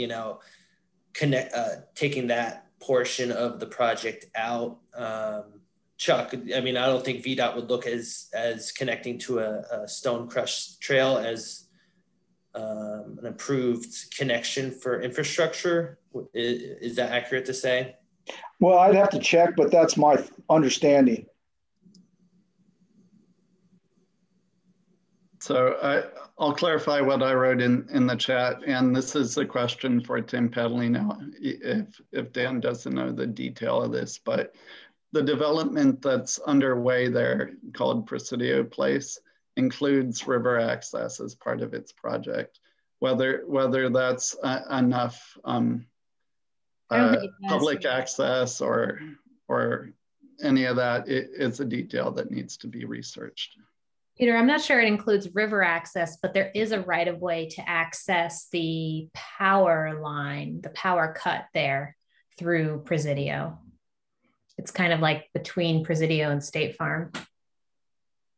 taking that portion of the project out. Chuck, I don't think VDOT would look as connecting to a stone crushed trail as an improved connection for infrastructure. Is that accurate to say? Well, I'd have to check, but that's my understanding. So I'll clarify what I wrote in the chat, and this is a question for Tim Pedley now, if Dan doesn't know the detail of this, but the development that's underway there called Presidio Place includes river access as part of its project. Whether that's enough public access or any of that, it's a detail that needs to be researched. Peter, I'm not sure it includes river access, but there is a right of way to access the power line, the power cut there through Presidio. It's kind of like between Presidio and State Farm.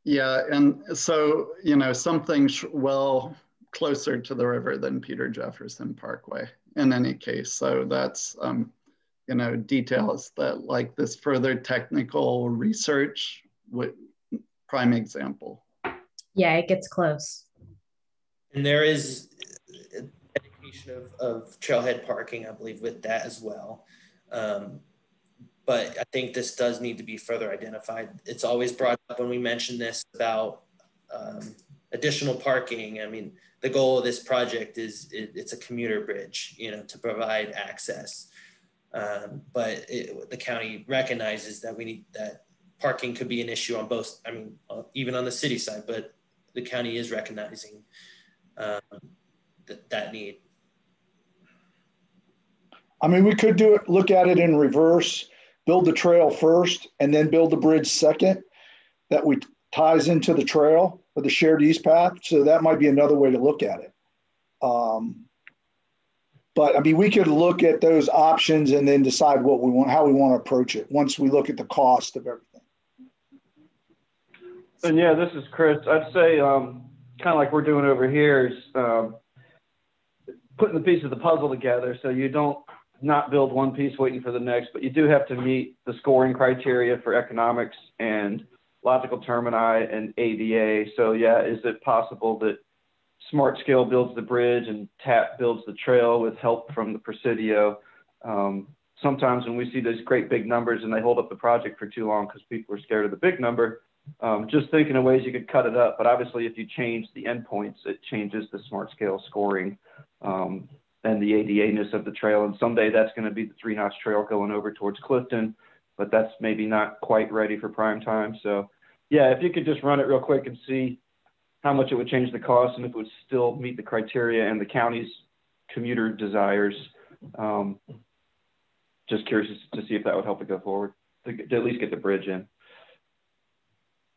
Yeah, and so, something well closer to the river than Peter Jefferson Parkway in any case. So that's, details that like this further technical research, prime example. Yeah, it gets close. And there is a dedication of trailhead parking, I believe, with that as well. But I think this does need to be further identified. It's always brought up when we mention this about additional parking. I mean, the goal of this project is it's a commuter bridge, you know, to provide access. But the county recognizes that we need that parking could be an issue on both, I mean, even on the city side, but the county is recognizing that need. I mean, we could do it, look at it in reverse, build the trail first and then build the bridge second that ties into the trail or the shared use path. So that might be another way to look at it. But I mean, we could look at those options and then decide what we want, how we want to approach it once we look at the cost of everything. And yeah, this is Chris. I'd say kind of like we're doing over here is putting the pieces of the puzzle together so you don't not build one piece waiting for the next, but you do have to meet the scoring criteria for economics and logical termini and ADA. So yeah, is it possible that Smart Scale builds the bridge and TAP builds the trail with help from the Presidio? Sometimes when we see those great big numbers and they hold up the project for too long because people are scared of the big number, just thinking of ways you could cut it up. But obviously if you change the endpoints, it changes the Smart Scale scoring and the ADA-ness of the trail. And someday that's going to be the 3-notch trail going over towards Clifton, but that's maybe not quite ready for prime time. So yeah, if you could just run it real quick and see how much it would change the cost and if it would still meet the criteria and the county's commuter desires. Just curious to see if that would help it go forward, to at least get the bridge in.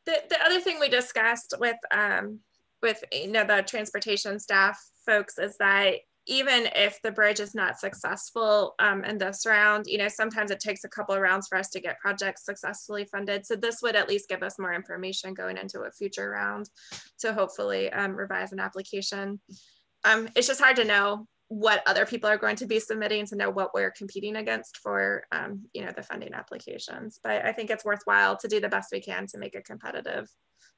The other thing we discussed with the transportation staff folks is that even if the bridge is not successful in this round, sometimes it takes a couple of rounds for us to get projects successfully funded. So this would at least give us more information going into a future round to hopefully revise an application. It's just hard to know what other people are going to be submitting to know what we're competing against for, the funding applications. But I think it's worthwhile to do the best we can to make a competitive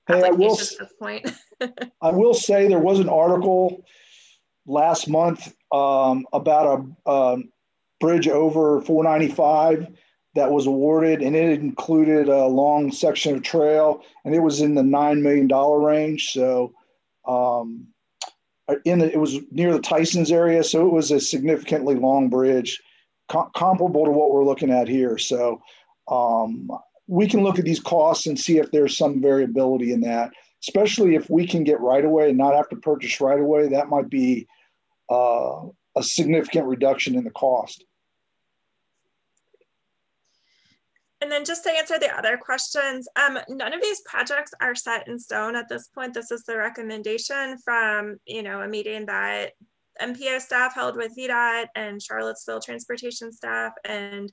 application at this point. I will say there was an article last month about a bridge over 495 that was awarded, and it included a long section of trail, and it was in the $9 million range. So it was near the Tyson's area, so it was a significantly long bridge, comparable to what we're looking at here. So we can look at these costs and see if there's some variability in that, especially if we can get right away and not have to purchase right away. That might be a significant reduction in the cost. And then just to answer the other questions, none of these projects are set in stone at this point. This is the recommendation from, a meeting that MPO staff held with VDOT and Charlottesville transportation staff and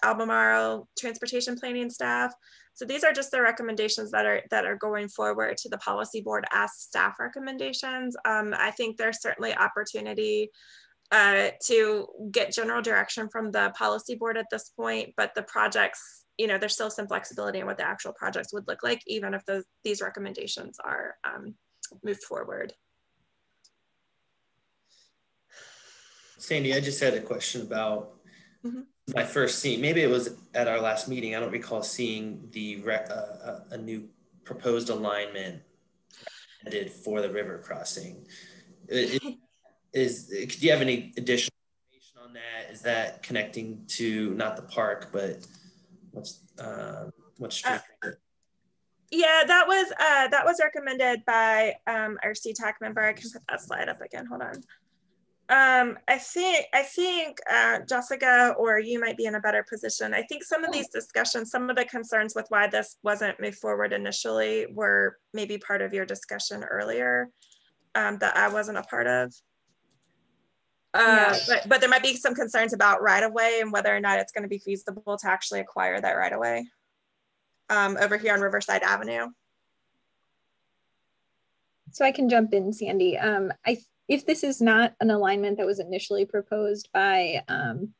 Albemarle transportation planning staff. So these are just the recommendations that are going forward to the policy board as staff recommendations. I think there's certainly opportunity to get general direction from the policy board at this point, but the projects, there's still some flexibility in what the actual projects would look like, even if these recommendations are moved forward. Sandy, I just had a question about my first scene. Maybe it was at our last meeting. I don't recall seeing the a new proposed alignment for the river crossing. Do you have any additional information on that? Is that connecting to not the park, but what street? Yeah, that was recommended by our CTAC member. I can put that slide up again. Hold on. I think Jessica, or you might be in a better position. I think some of these discussions, some of the concerns with why this wasn't moved forward initially were maybe part of your discussion earlier that I wasn't a part of. But there might be some concerns about right-of-way and whether or not it's going to be feasible to actually acquire that right-of-way over here on Riverside Avenue. So I can jump in, Sandy. If this is not an alignment that was initially proposed by in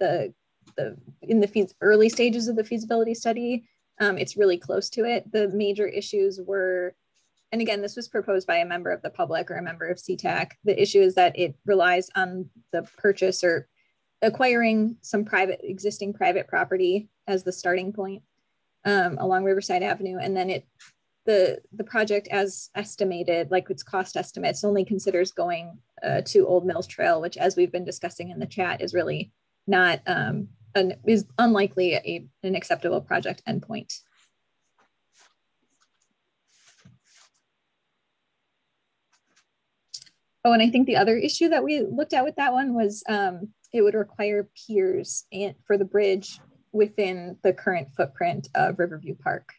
the early stages of the feasibility study, it's really close to it. The major issues were, and again, this was proposed by a member of the public or a member of CTAC. The issue is that it relies on the purchase or acquiring some existing private property as the starting point along Riverside Avenue. And then the project as estimated, like its cost estimates, only considers going to Old Mills Trail, which, as we've been discussing in the chat, is really not is unlikely an acceptable project endpoint. Oh, and I think the other issue that we looked at with that one was it would require piers for the bridge within the current footprint of Riverview Park,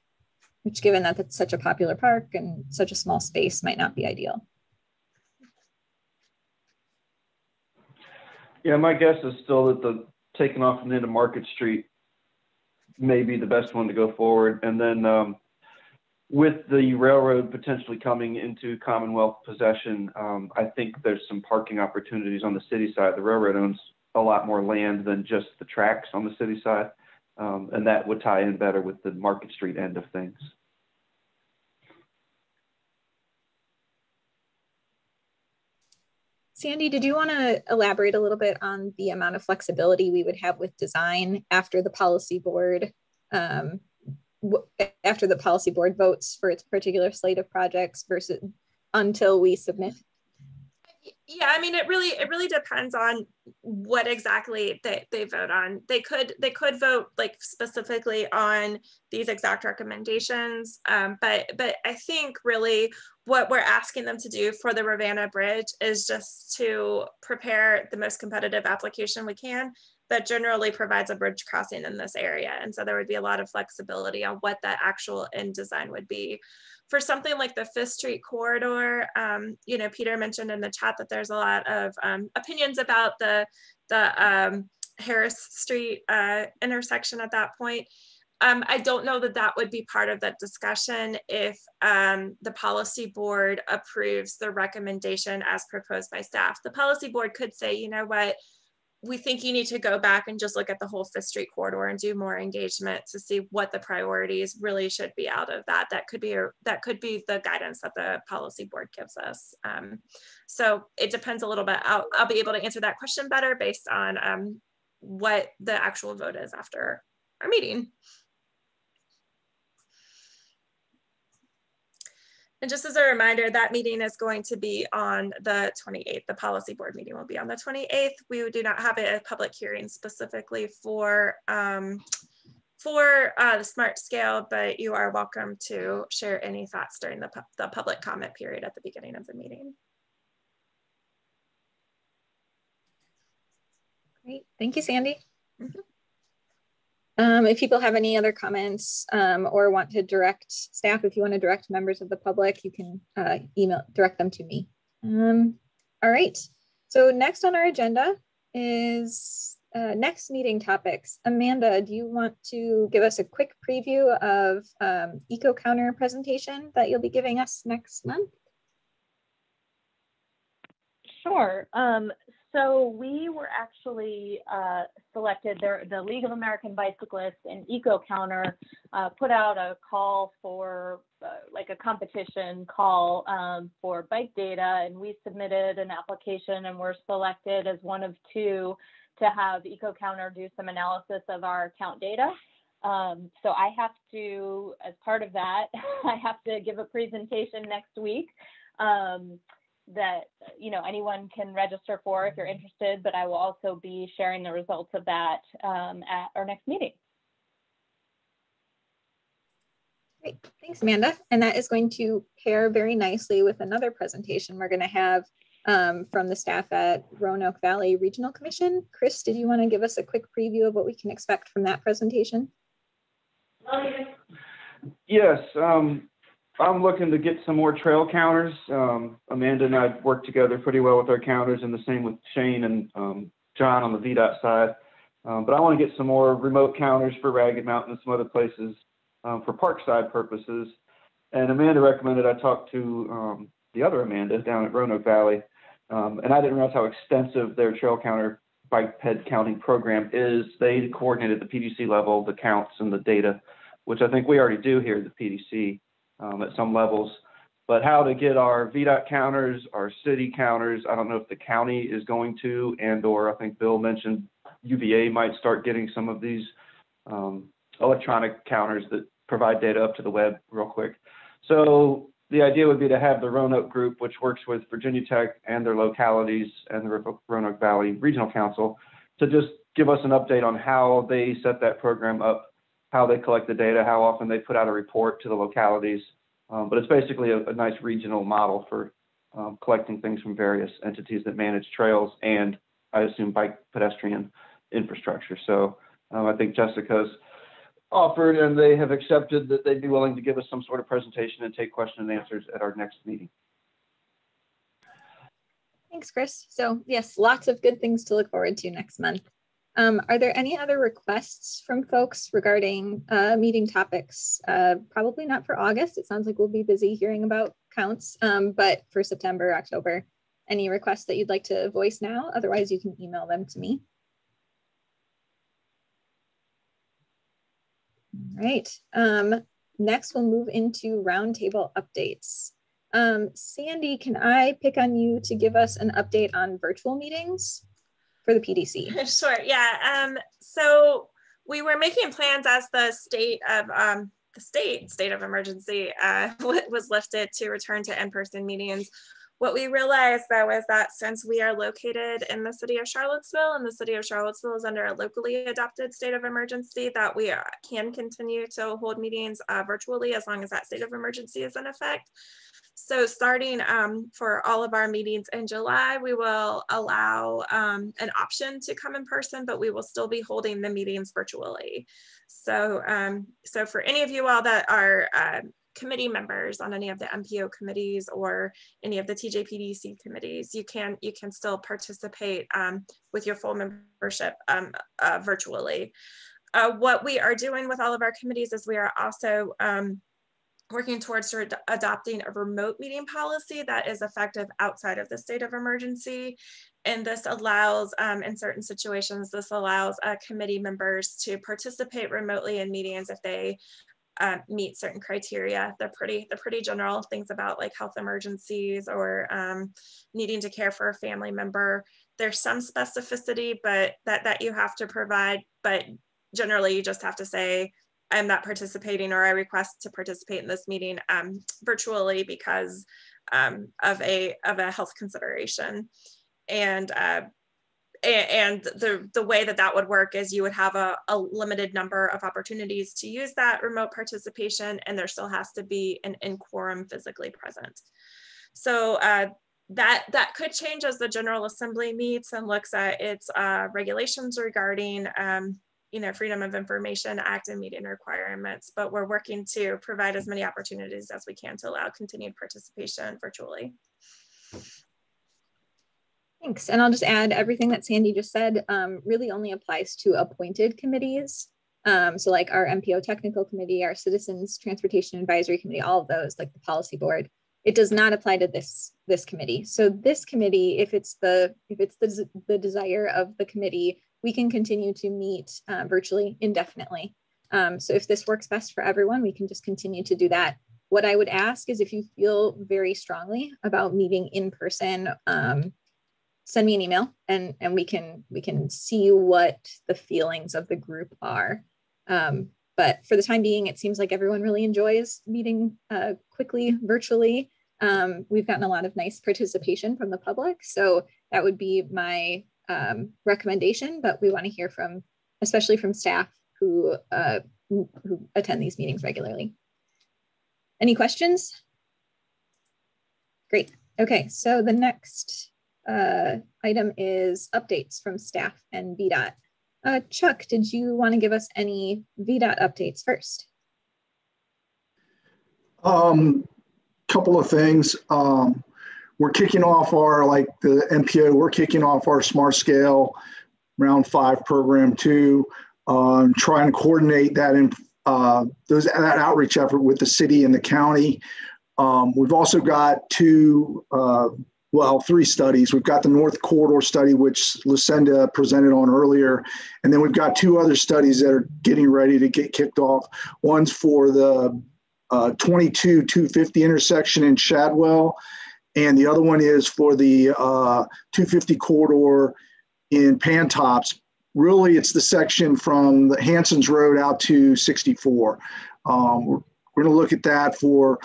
which, given that it's such a popular park and such a small space, might not be ideal. Yeah, my guess is still that the taking off from the end of Market Street may be the best one to go forward. And then with the railroad potentially coming into Commonwealth possession, I think there's some parking opportunities on the city side. The railroad owns a lot more land than just the tracks on the city side. And that would tie in better with the Market Street end of things. Sandy, did you want to elaborate a little bit on the amount of flexibility we would have with design after the policy board votes for its particular slate of projects versus until we submit? Yeah, I mean, it really depends on what exactly they vote on. They could vote like specifically on these exact recommendations, but I think really what we're asking them to do for the Ravana Bridge is just to prepare the most competitive application we can that generally provides a bridge crossing in this area. And so there would be a lot of flexibility on what that actual end design would be. For something like the 5th Street corridor, you know, Peter mentioned in the chat that there's a lot of opinions about the Harris Street intersection at that point. I don't know that that would be part of that discussion if the policy board approves the recommendation as proposed by staff. The policy board could say, you know what, we think you need to go back and just look at the whole 5th Street corridor and do more engagement to see what the priorities really should be out of that. That could be the guidance that the policy board gives us. So it depends a little bit. I'll be able to answer that question better based on what the actual vote is after our meeting. And just as a reminder, that meeting is going to be on the 28th. The policy board meeting will be on the 28th. We do not have a public hearing specifically for the SMART scale, but you are welcome to share any thoughts during the public comment period at the beginning of the meeting. Great, thank you, Sandy. Mm-hmm. If people have any other comments or want to direct staff, if you want to direct members of the public, you can direct them to me. All right, so next on our agenda is next meeting topics. Amanda, do you want to give us a quick preview of EcoCounter presentation that you'll be giving us next month? Sure. So we were actually selected, the League of American Bicyclists and EcoCounter put out a call for like a competition call for bike data, and we submitted an application and were selected as one of 2 to have EcoCounter do some analysis of our count data. So I have to, as part of that, I have to give a presentation next week. That, you know, anyone can register for if you're interested, but I will also be sharing the results of that at our next meeting. Great, thanks, Amanda. And that is going to pair very nicely with another presentation we're going to have from the staff at Roanoke Valley Regional Commission. Chris, did you want to give us a quick preview of what we can expect from that presentation? Yes. I'm looking to get some more trail counters. Amanda and I work together pretty well with our counters, and the same with Shane and John on the VDOT side. But I want to get some more remote counters for Ragged Mountain and some other places for parkside purposes. And Amanda recommended I talk to the other Amanda down at Roanoke Valley. And I didn't realize how extensive their trail counter bike ped counting program is. They coordinated the PDC level, the counts and the data, which I think we already do here at the PDC. At some levels, but how to get our VDOT counters, our city counters, I don't know if the county is going to, and or I think Bill mentioned UVA might start getting some of these electronic counters that provide data up to the web real quick. So the idea would be to have the Roanoke group, which works with Virginia Tech and their localities and the Roanoke Valley Regional Council, to just give us an update on how they set that program up, how they collect the data, how often they put out a report to the localities. But it's basically a nice regional model for collecting things from various entities that manage trails and, I assume, bike pedestrian infrastructure. So I think Jessica's offered and they have accepted that they'd be willing to give us some sort of presentation and take question and answers at our next meeting. Thanks, Chris. So yes, lots of good things to look forward to next month. Are there any other requests from folks regarding meeting topics? Probably not for August. It sounds like we'll be busy hearing about counts, but for September, October, any requests that you'd like to voice now? Otherwise, you can email them to me. All right. Next, we'll move into roundtable updates. Sandy, can I pick on you to give us an update on virtual meetings for the PDC? Sure, yeah. So we were making plans as the state of emergency was lifted to return to in-person meetings. What we realized, though, is that since we are located in the city of Charlottesville, and the city of Charlottesville is under a locally adopted state of emergency, that we can continue to hold meetings virtually as long as that state of emergency is in effect. So starting for all of our meetings in July, we will allow an option to come in person, but we will still be holding the meetings virtually. So, so for any of you all that are committee members on any of the MPO committees or any of the TJPDC committees, you can still participate with your full membership virtually. What we are doing with all of our committees is we are also working towards adopting a remote meeting policy that is effective outside of the state of emergency. And this allows, in certain situations, this allows committee members to participate remotely in meetings if they meet certain criteria. They're pretty general, things about like health emergencies or needing to care for a family member. There's some specificity, but that you have to provide, but generally you just have to say, I'm not participating, or I request to participate in this meeting virtually because of a health consideration. And the way that would work is you would have a limited number of opportunities to use that remote participation, and there still has to be an in-quorum physically present. So that could change as the General Assembly meets and looks at its regulations regarding Freedom of Information Act and meeting requirements, but we're working to provide as many opportunities as we can to allow continued participation virtually. Thanks. And I'll just add, everything that Sandy just said really only applies to appointed committees. So like our MPO technical committee, our Citizens Transportation Advisory Committee, all of those, like the policy board, it does not apply to this committee. So this committee, if it's the desire of the committee, we can continue to meet virtually indefinitely. So if this works best for everyone, we can just continue to do that. What I would ask is if you feel very strongly about meeting in person, send me an email and we can see what the feelings of the group are. But for the time being, it seems like everyone really enjoys meeting quickly virtually. We've gotten a lot of nice participation from the public. So that would be my recommendation, but we want to hear from, especially from staff who attend these meetings regularly. Any questions? Great. Okay, so the next item is updates from staff and Bdot. Chuck, did you want to give us any Bdot updates first? Couple of things. We're kicking off our, like the MPO, we're kicking off our Smart Scale Round 5 program too, trying to coordinate that in that outreach effort with the city and the county. We've also got three studies. We've got the North Corridor study, which Lucinda presented on earlier. And then we've got two other studies that are getting ready to get kicked off. One's for the 22-250 intersection in Shadwell. And the other one is for the 250 corridor in Pantops. Really, it's the section from the Hanson's Road out to 64. We're we're going to look at that for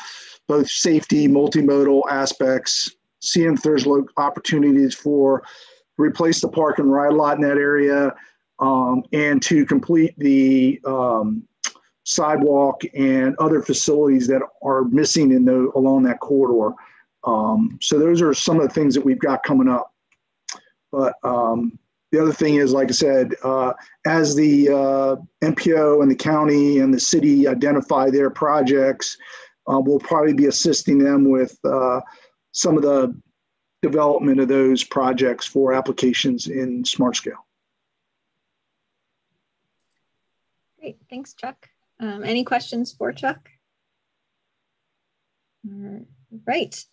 both safety, multimodal aspects, seeing if there's opportunities for replace the park and ride lot in that area, and to complete the sidewalk and other facilities that are missing along that corridor. So those are some of the things that we've got coming up. But the other thing is, like I said, as the MPO and the county and the city identify their projects, we'll probably be assisting them with some of the development of those projects for applications in smart scale. Great, thanks, Chuck. Any questions for Chuck? Right,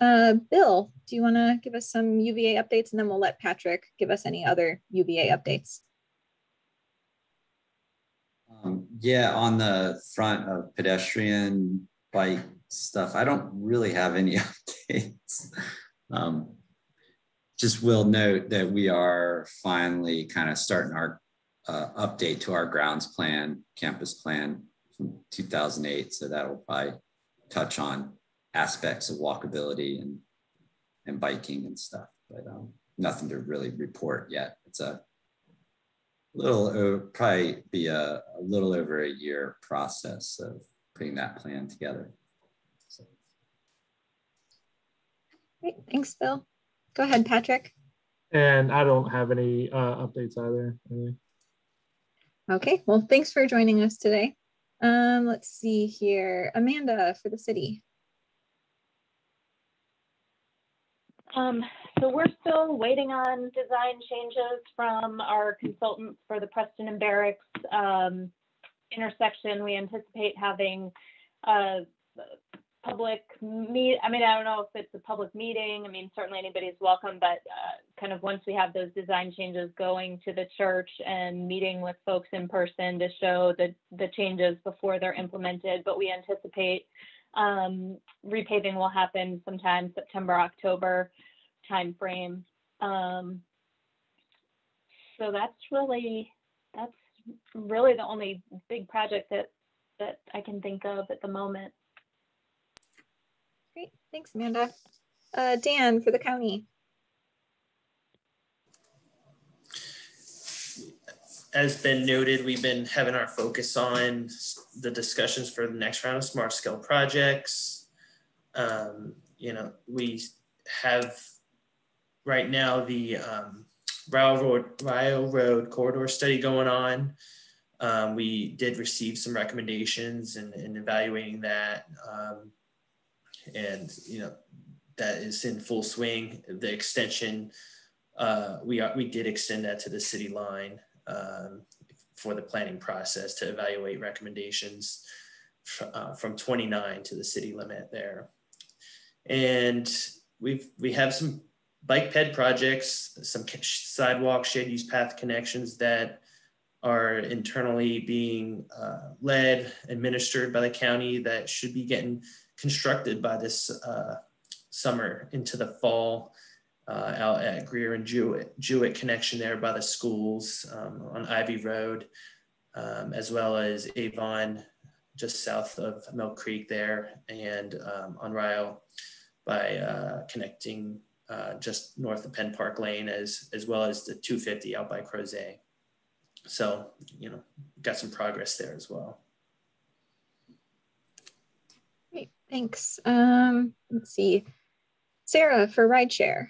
Bill, do you want to give us some UVA updates, and then we'll let Patrick give us any other UVA updates? Yeah, on the front of pedestrian bike stuff, I don't really have any updates. Just will note that we are finally kind of starting our update to our grounds plan, campus plan from 2008. So that will probably touch on aspects of walkability and biking and stuff, but nothing to really report yet. It's a little, it'll probably be a little over a year process of putting that plan together. So. Great, thanks, Bill. Go ahead, Patrick. And I don't have any updates either. Really. Okay, well, thanks for joining us today. Let's see here. Amanda for the city. So we're still waiting on design changes from our consultants for the Preston and Barracks intersection. We anticipate having a public meet. I mean, I don't know if it's a public meeting. I mean, certainly anybody's welcome, but kind of once we have those design changes, going to the church and meeting with folks in person to show the changes before they're implemented. But we anticipate repaving will happen sometime September, October timeframe. So that's really the only big project that I can think of at the moment. Great, thanks, Amanda. Dan for the county. As been noted, we've been having our focus on the discussions for the next round of smart scale projects. You know, we have right now the railroad corridor study going on. We did receive some recommendations in evaluating that. And you know, that is in full swing. The extension, we did extend that to the city line for the planning process to evaluate recommendations from 29 to the city limit there. And we have some bike ped projects, some sidewalk shade use path connections that are internally being led, administered by the county that should be getting constructed by this summer into the fall out at Greer and Jewett connection there by the schools on Ivy Road, as well as Avon just south of Mill Creek there, and on Rio by connecting just north of Penn Park Lane, as well as the 250 out by Crozet. So, you know, got some progress there as well. Great, thanks. Let's see. Sarah for Rideshare.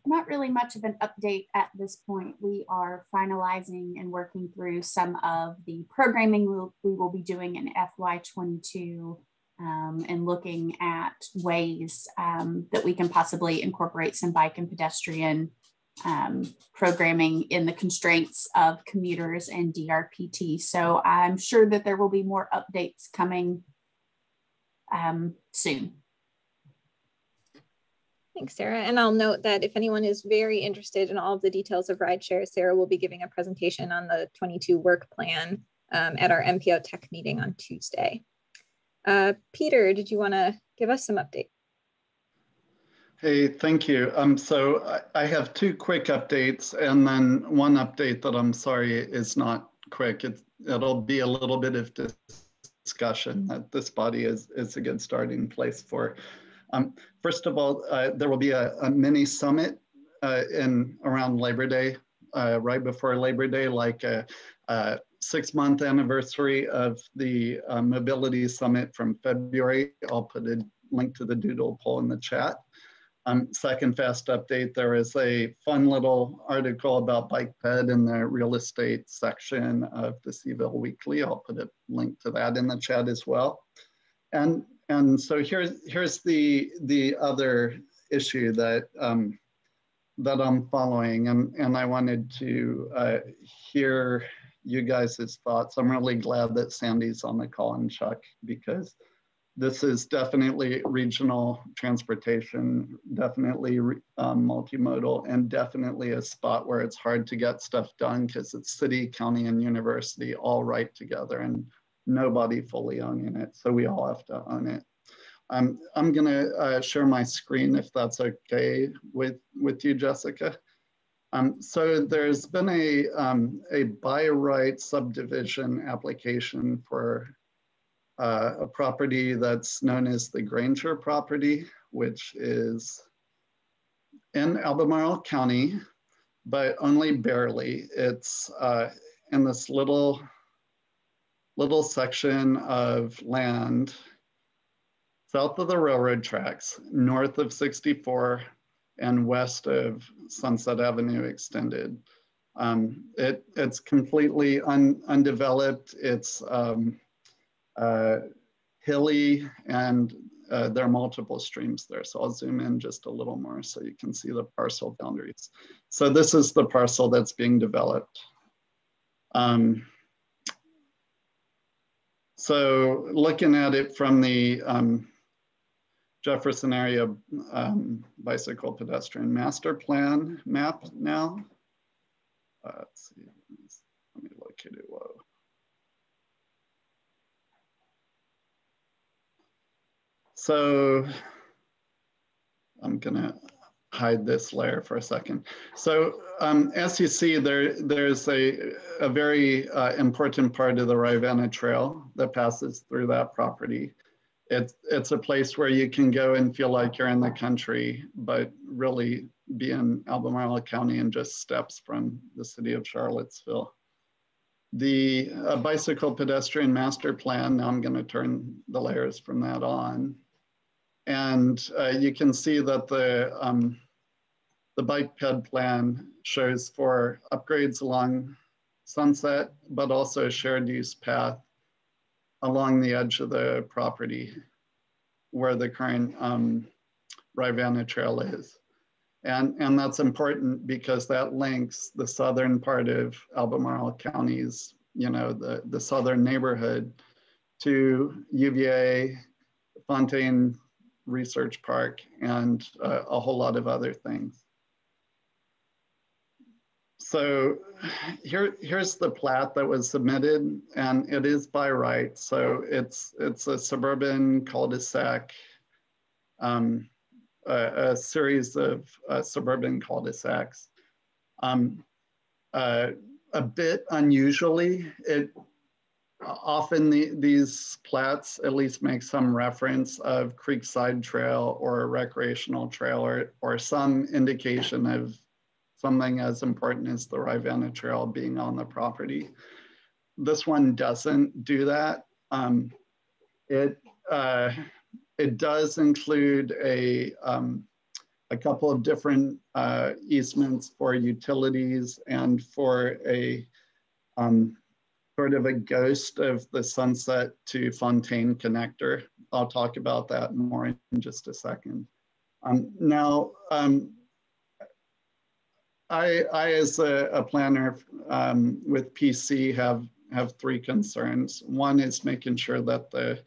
Not really much of an update at this point. We are finalizing and working through some of the programming we will be doing in FY22 and looking at ways that we can possibly incorporate some bike and pedestrian programming in the constraints of commuters and DRPT. So I'm sure that there will be more updates coming soon. Thanks, Sarah. And I'll note that if anyone is very interested in all of the details of Rideshare, Sarah will be giving a presentation on the 22 work plan at our MPO Tech meeting on Tuesday. Peter, did you want to give us some updates? Hey, thank you. So I have two quick updates, and then one update that I'm sorry is not quick. It'll be a little bit of discussion that this body is a good starting place for. First of all, there will be a mini summit around Labor Day, right before Labor Day, like a 6-month anniversary of the Mobility Summit from February. I'll put a link to the doodle poll in the chat. Second fast update, there is a fun little article about bike ped in the real estate section of the Seville Weekly. I'll put a link to that in the chat as well. And so here's the other issue that that I'm following, and I wanted to hear you guys' thoughts. I'm really glad that Sandy's on the call, and Chuck, because this is definitely regional transportation, definitely multimodal, and definitely a spot where it's hard to get stuff done because it's city, county, and university all right together and nobody fully owning it. So we all have to own it. I'm gonna share my screen if that's okay with you, Jessica. So there's been a by right subdivision application for a property that's known as the Granger Property, which is in Albemarle County, but only barely. It's in this little section of land south of the railroad tracks, north of 64, and west of Sunset Avenue Extended. It's completely undeveloped. It's hilly, and there are multiple streams there. So I'll zoom in just a little more so you can see the parcel boundaries. So this is the parcel that's being developed. So looking at it from the Jefferson area bicycle pedestrian master plan map now. Let's see, let me locate it. Whoa. So I'm gonna hide this layer for a second. So as you see, there's a very important part of the Ravana Trail that passes through that property. It's a place where you can go and feel like you're in the country, but really be in Albemarle County and just steps from the city of Charlottesville. The bicycle pedestrian master plan, now I'm gonna turn the layers from that on. And you can see that the bike ped plan shows for upgrades along Sunset, but also a shared use path along the edge of the property where the current Ravana Trail is. And that's important because that links the southern part of Albemarle County's, the southern neighborhood to UVA, Fontaine Research Park, and a whole lot of other things. So here's the plat that was submitted, and it is by right. So it's a suburban cul-de-sac, a series of suburban cul-de-sacs. A bit unusually, often these plats at least make some reference of Creekside Trail or a recreational trail or some indication of something as important as the Ravana Trail being on the property. This one doesn't do that. It does include a couple of different easements for utilities and for a sort of a ghost of the Sunset to Fontaine connector. I'll talk about that more in just a second. Now, I as a planner with PC have three concerns. One is making sure that the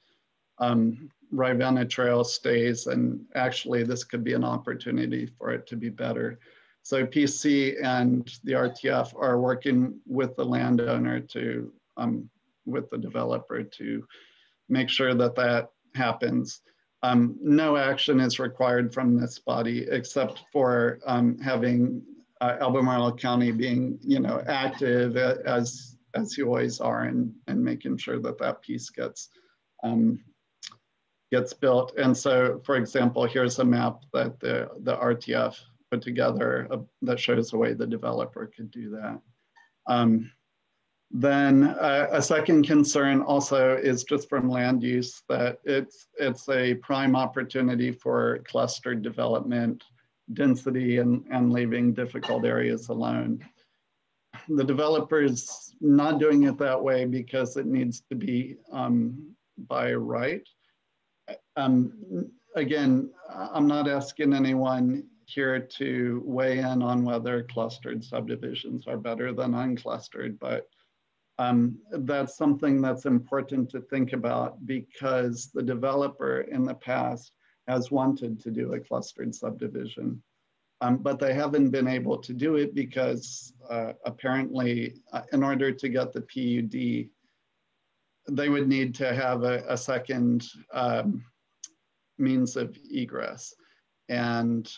Ravana Trail stays, and actually this could be an opportunity for it to be better. So PC and the RTF are working with the landowner to, with the developer to make sure that that happens. No action is required from this body except for having Albemarle County being, active as you always are, and making sure that that piece gets gets built. And so, for example, here's a map that the RTF put together that shows the way the developer could do that. Then a second concern also is just from land use, that it's a prime opportunity for clustered development, density, and leaving difficult areas alone. The developer's not doing it that way because it needs to be by right. Again, I'm not asking anyone here to weigh in on whether clustered subdivisions are better than unclustered, but that's something that's important to think about, because the developer in the past has wanted to do a clustered subdivision, but they haven't been able to do it because apparently in order to get the PUD, they would need to have a second means of egress. And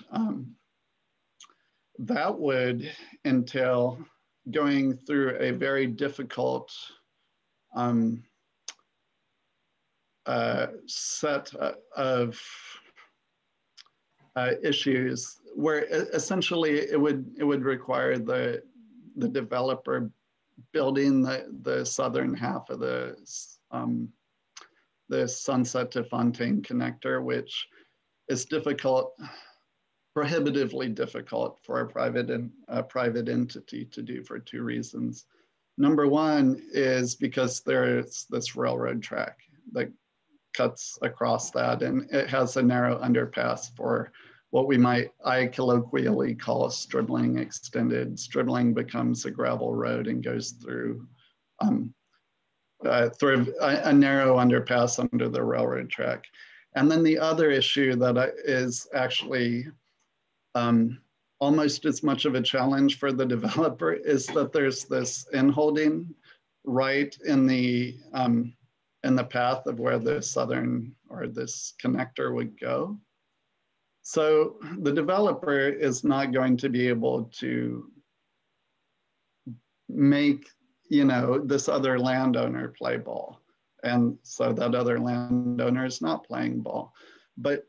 that would entail going through a very difficult set of issues, where essentially it would require the developer building the southern half of the Sunset to Fontaine connector, which is difficult, prohibitively difficult for a private entity to do for two reasons. Number one is because there's this railroad track that cuts across that, and it has a narrow underpass for what I colloquially call Stribling extended. Stribling becomes a gravel road and goes through a narrow underpass under the railroad track. And then the other issue that is actually almost as much of a challenge for the developer is that there's this inholding right in the path of where the southern or this connector would go. So the developer is not going to be able to make, this other landowner play ball. And so that other landowner is not playing ball. But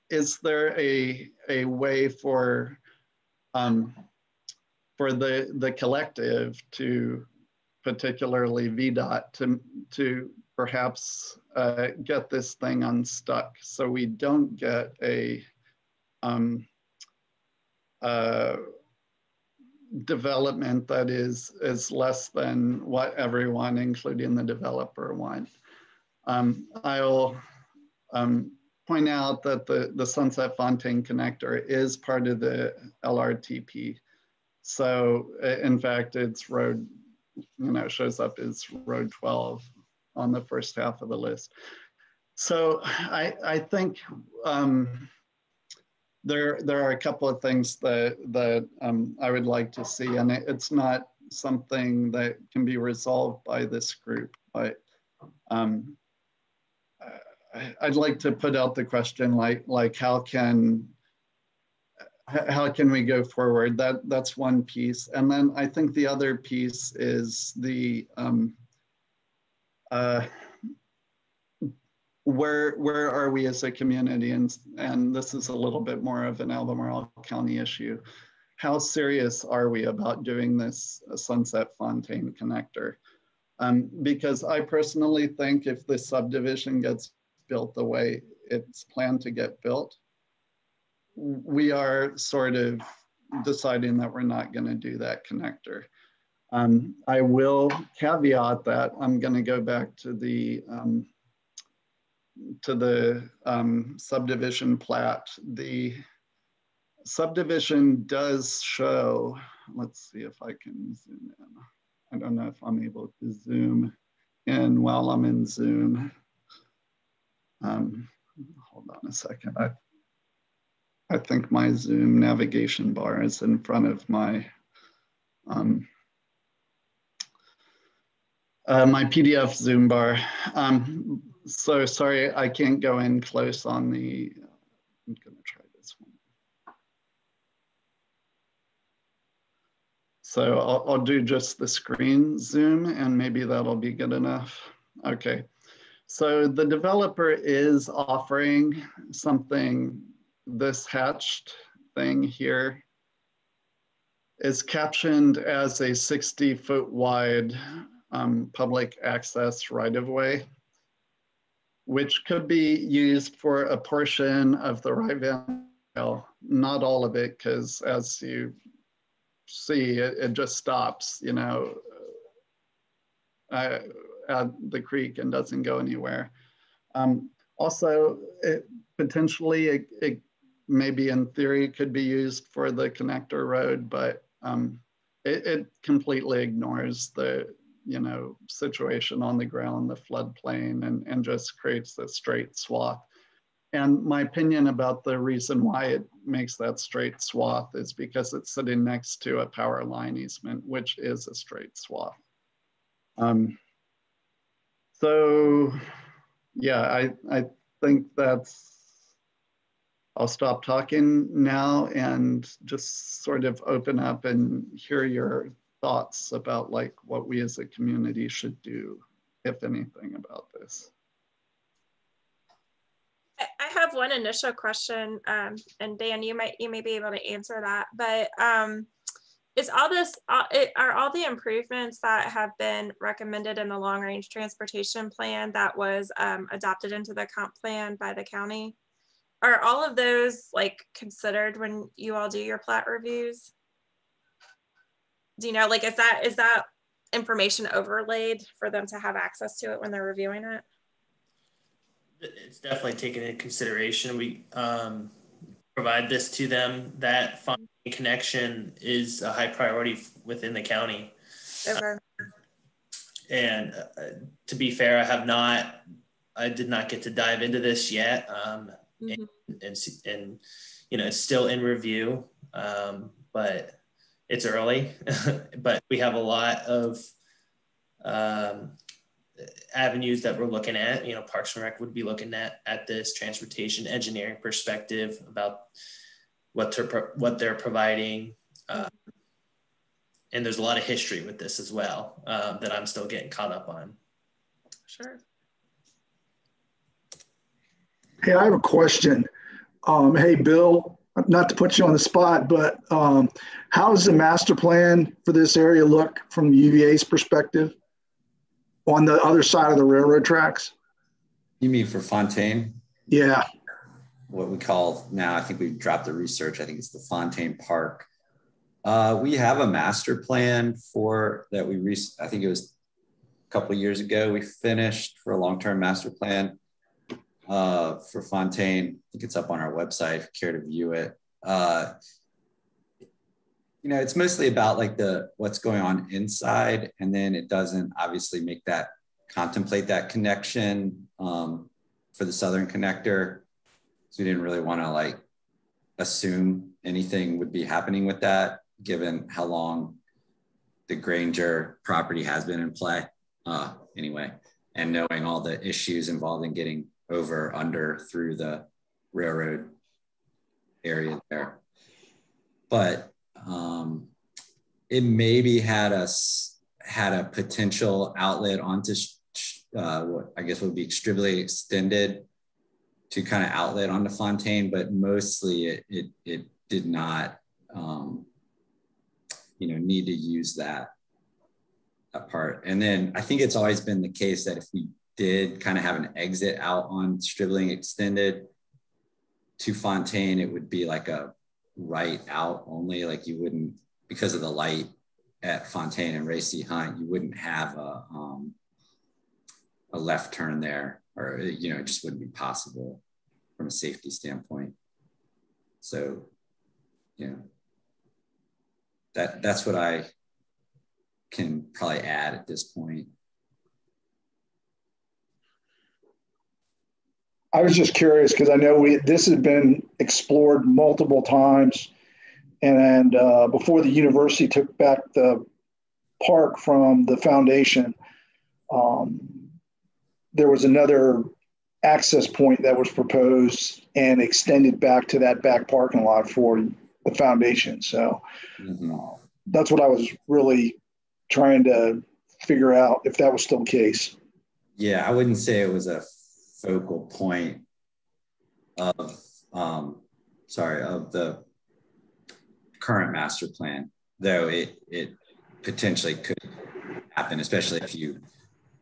is there a way for the collective, to particularly VDOT, to perhaps get this thing unstuck so we don't get a development that is less than what everyone, including the developer, want? I'll point out that the Sunset Fontaine connector is part of the LRTP. So in fact, it's road, shows up as road 12 on the first half of the list. So I think there are a couple of things that I would like to see, and it's not something that can be resolved by this group, but I'd like to put out the question, like how can we go forward? That's one piece. And then I think the other piece is the where are we as a community? And this is a little bit more of an Albemarle County issue. How serious are we about doing this Sunset Fontaine connector? Because I personally think if this subdivision gets built the way it's planned to get built, we are sort of deciding that we're not going to do that connector. I will caveat that I'm going to go back to the subdivision plat. The subdivision does show, let's see if I can zoom in. I don't know if I'm able to zoom in while I'm in Zoom. Hold on a second. I think my Zoom navigation bar is in front of my my PDF Zoom bar. So sorry, I can't go in close on the, I'm gonna try this one. So I'll do just the screen zoom and maybe that'll be good enough. Okay, So the developer is offering something, this hatched thing here is captioned as a 60-foot wide public access right-of-way, which could be used for a portion of the Ravana, not all of it, because as you see, it just stops, you know, at the creek and doesn't go anywhere. Also, potentially, it maybe in theory could be used for the connector road, but it completely ignores the, you know, situation on the ground, the floodplain, and just creates a straight swath. And my opinion about the reason why it makes that straight swath is because it's sitting next to a power line easement, which is a straight swath. So yeah, I think I'll stop talking now and just sort of open up and hear your thoughts about like what we as a community should do, if anything, about this. I have one initial question, and Dan, you may be able to answer that, but is all this, are all the improvements that have been recommended in the long range transportation plan that was adopted into the comp plan by the county, are all of those like considered when you all do your plat reviews? Do you know, like, is that information overlaid for them to have access to it when they're reviewing it? It's definitely taken into consideration. We provide this to them. That funding connection is a high priority within the county. Okay. And to be fair, I did not get to dive into this yet. And you know, it's still in review, but it's early. But we have a lot of avenues that we're looking at. You know, Parks and Rec would be looking at this transportation engineering perspective about what they're providing. And there's a lot of history with this as well that I'm still getting caught up on. Sure. Hey, I have a question. Hey, Bill, not to put you on the spot, but how does the master plan for this area look from the UVA's perspective on the other side of the railroad tracks? You mean for Fontaine? Yeah. What we call now, I think we've dropped the research, I think it's the Fontaine Park. We have a master plan for that I think it was a couple of years ago, we finished for a long-term master plan for Fontaine. I think it's up on our website if you care to view it. You know, it's mostly about like what's going on inside, and then it doesn't obviously contemplate that connection for the southern connector. So we didn't really want to like assume anything would be happening with that, given how long the Granger property has been in play anyway, and knowing all the issues involved in getting over, under, through the railroad area there. But it maybe had a potential outlet onto what I guess would be extremely extended to kind of outlet onto Fontaine, but mostly it did not you know, need to use that part. And then I think it's always been the case that if we did kind of have an exit out on Stribling extended to Fontaine, it would be like a right out only. Like you wouldn't, because of the light at Fontaine and Racy Hunt, you wouldn't have a left turn there, or, you know, it just wouldn't be possible from a safety standpoint. So, you know, that's what I can probably add at this point. I was just curious because I know this has been explored multiple times, and before the university took back the park from the foundation, there was another access point that was proposed and extended back to that back parking lot for the foundation. So that's what I was really trying to figure out, if that was still the case. yeah, I wouldn't say it was a focal point of, of the current master plan, though it potentially could happen, especially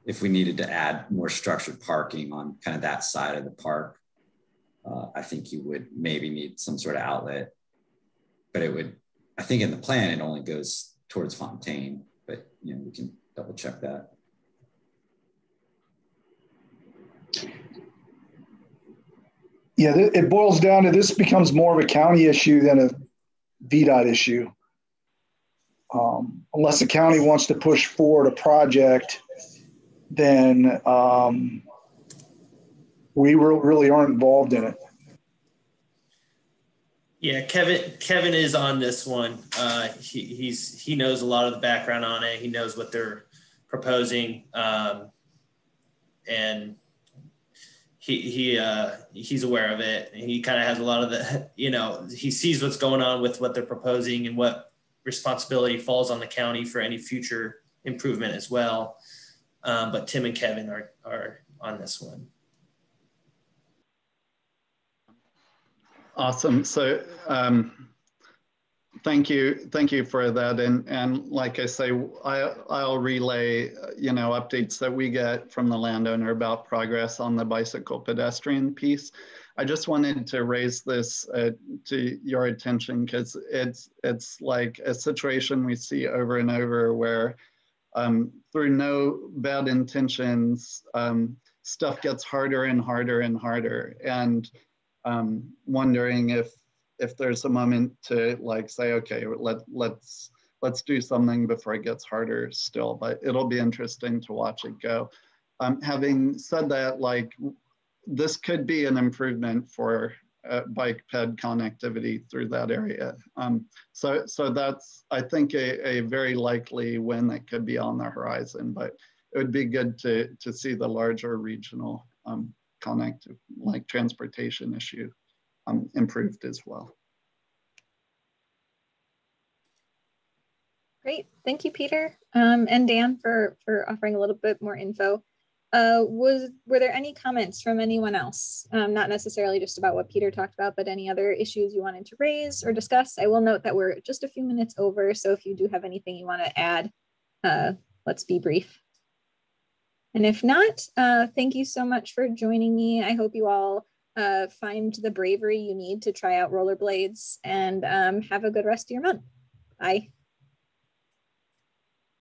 if we needed to add more structured parking on kind of that side of the park. I think you would maybe need some sort of outlet, but I think in the plan, it only goes towards Fontaine, but we can double check that. Yeah, it boils down to this becomes more of a county issue than a VDOT issue. Unless the county wants to push forward a project, then we really aren't involved in it. Yeah, Kevin is on this one. He knows a lot of the background on it. He knows what they're proposing, and he's aware of it. He kind of has a lot of the, he sees what's going on with what they're proposing and what responsibility falls on the county for any future improvement as well. But Tim and Kevin are on this one. Awesome. So thank you for that. And like I say, I'll relay, updates that we get from the landowner about progress on the bicycle pedestrian piece. I just wanted to raise this to your attention because it's like a situation we see over and over where through no bad intentions, stuff gets harder and harder and harder. And wondering if there's a moment to say, okay, let's do something before it gets harder still, but it'll be interesting to watch it go. Having said that, this could be an improvement for bike ped connectivity through that area. So that's, I think, a very likely win that could be on the horizon, but it would be good to see the larger regional connective, transportation issue improved as well. Great, thank you, Peter, and Dan for offering a little bit more info. Were there any comments from anyone else? Not necessarily just about what Peter talked about, but any other issues you wanted to raise or discuss? I will note that we're just a few minutes over, so if you do have anything you want to add, let's be brief. And if not, thank you so much for joining me. I hope you all find the bravery you need to try out rollerblades, and have a good rest of your month. Bye.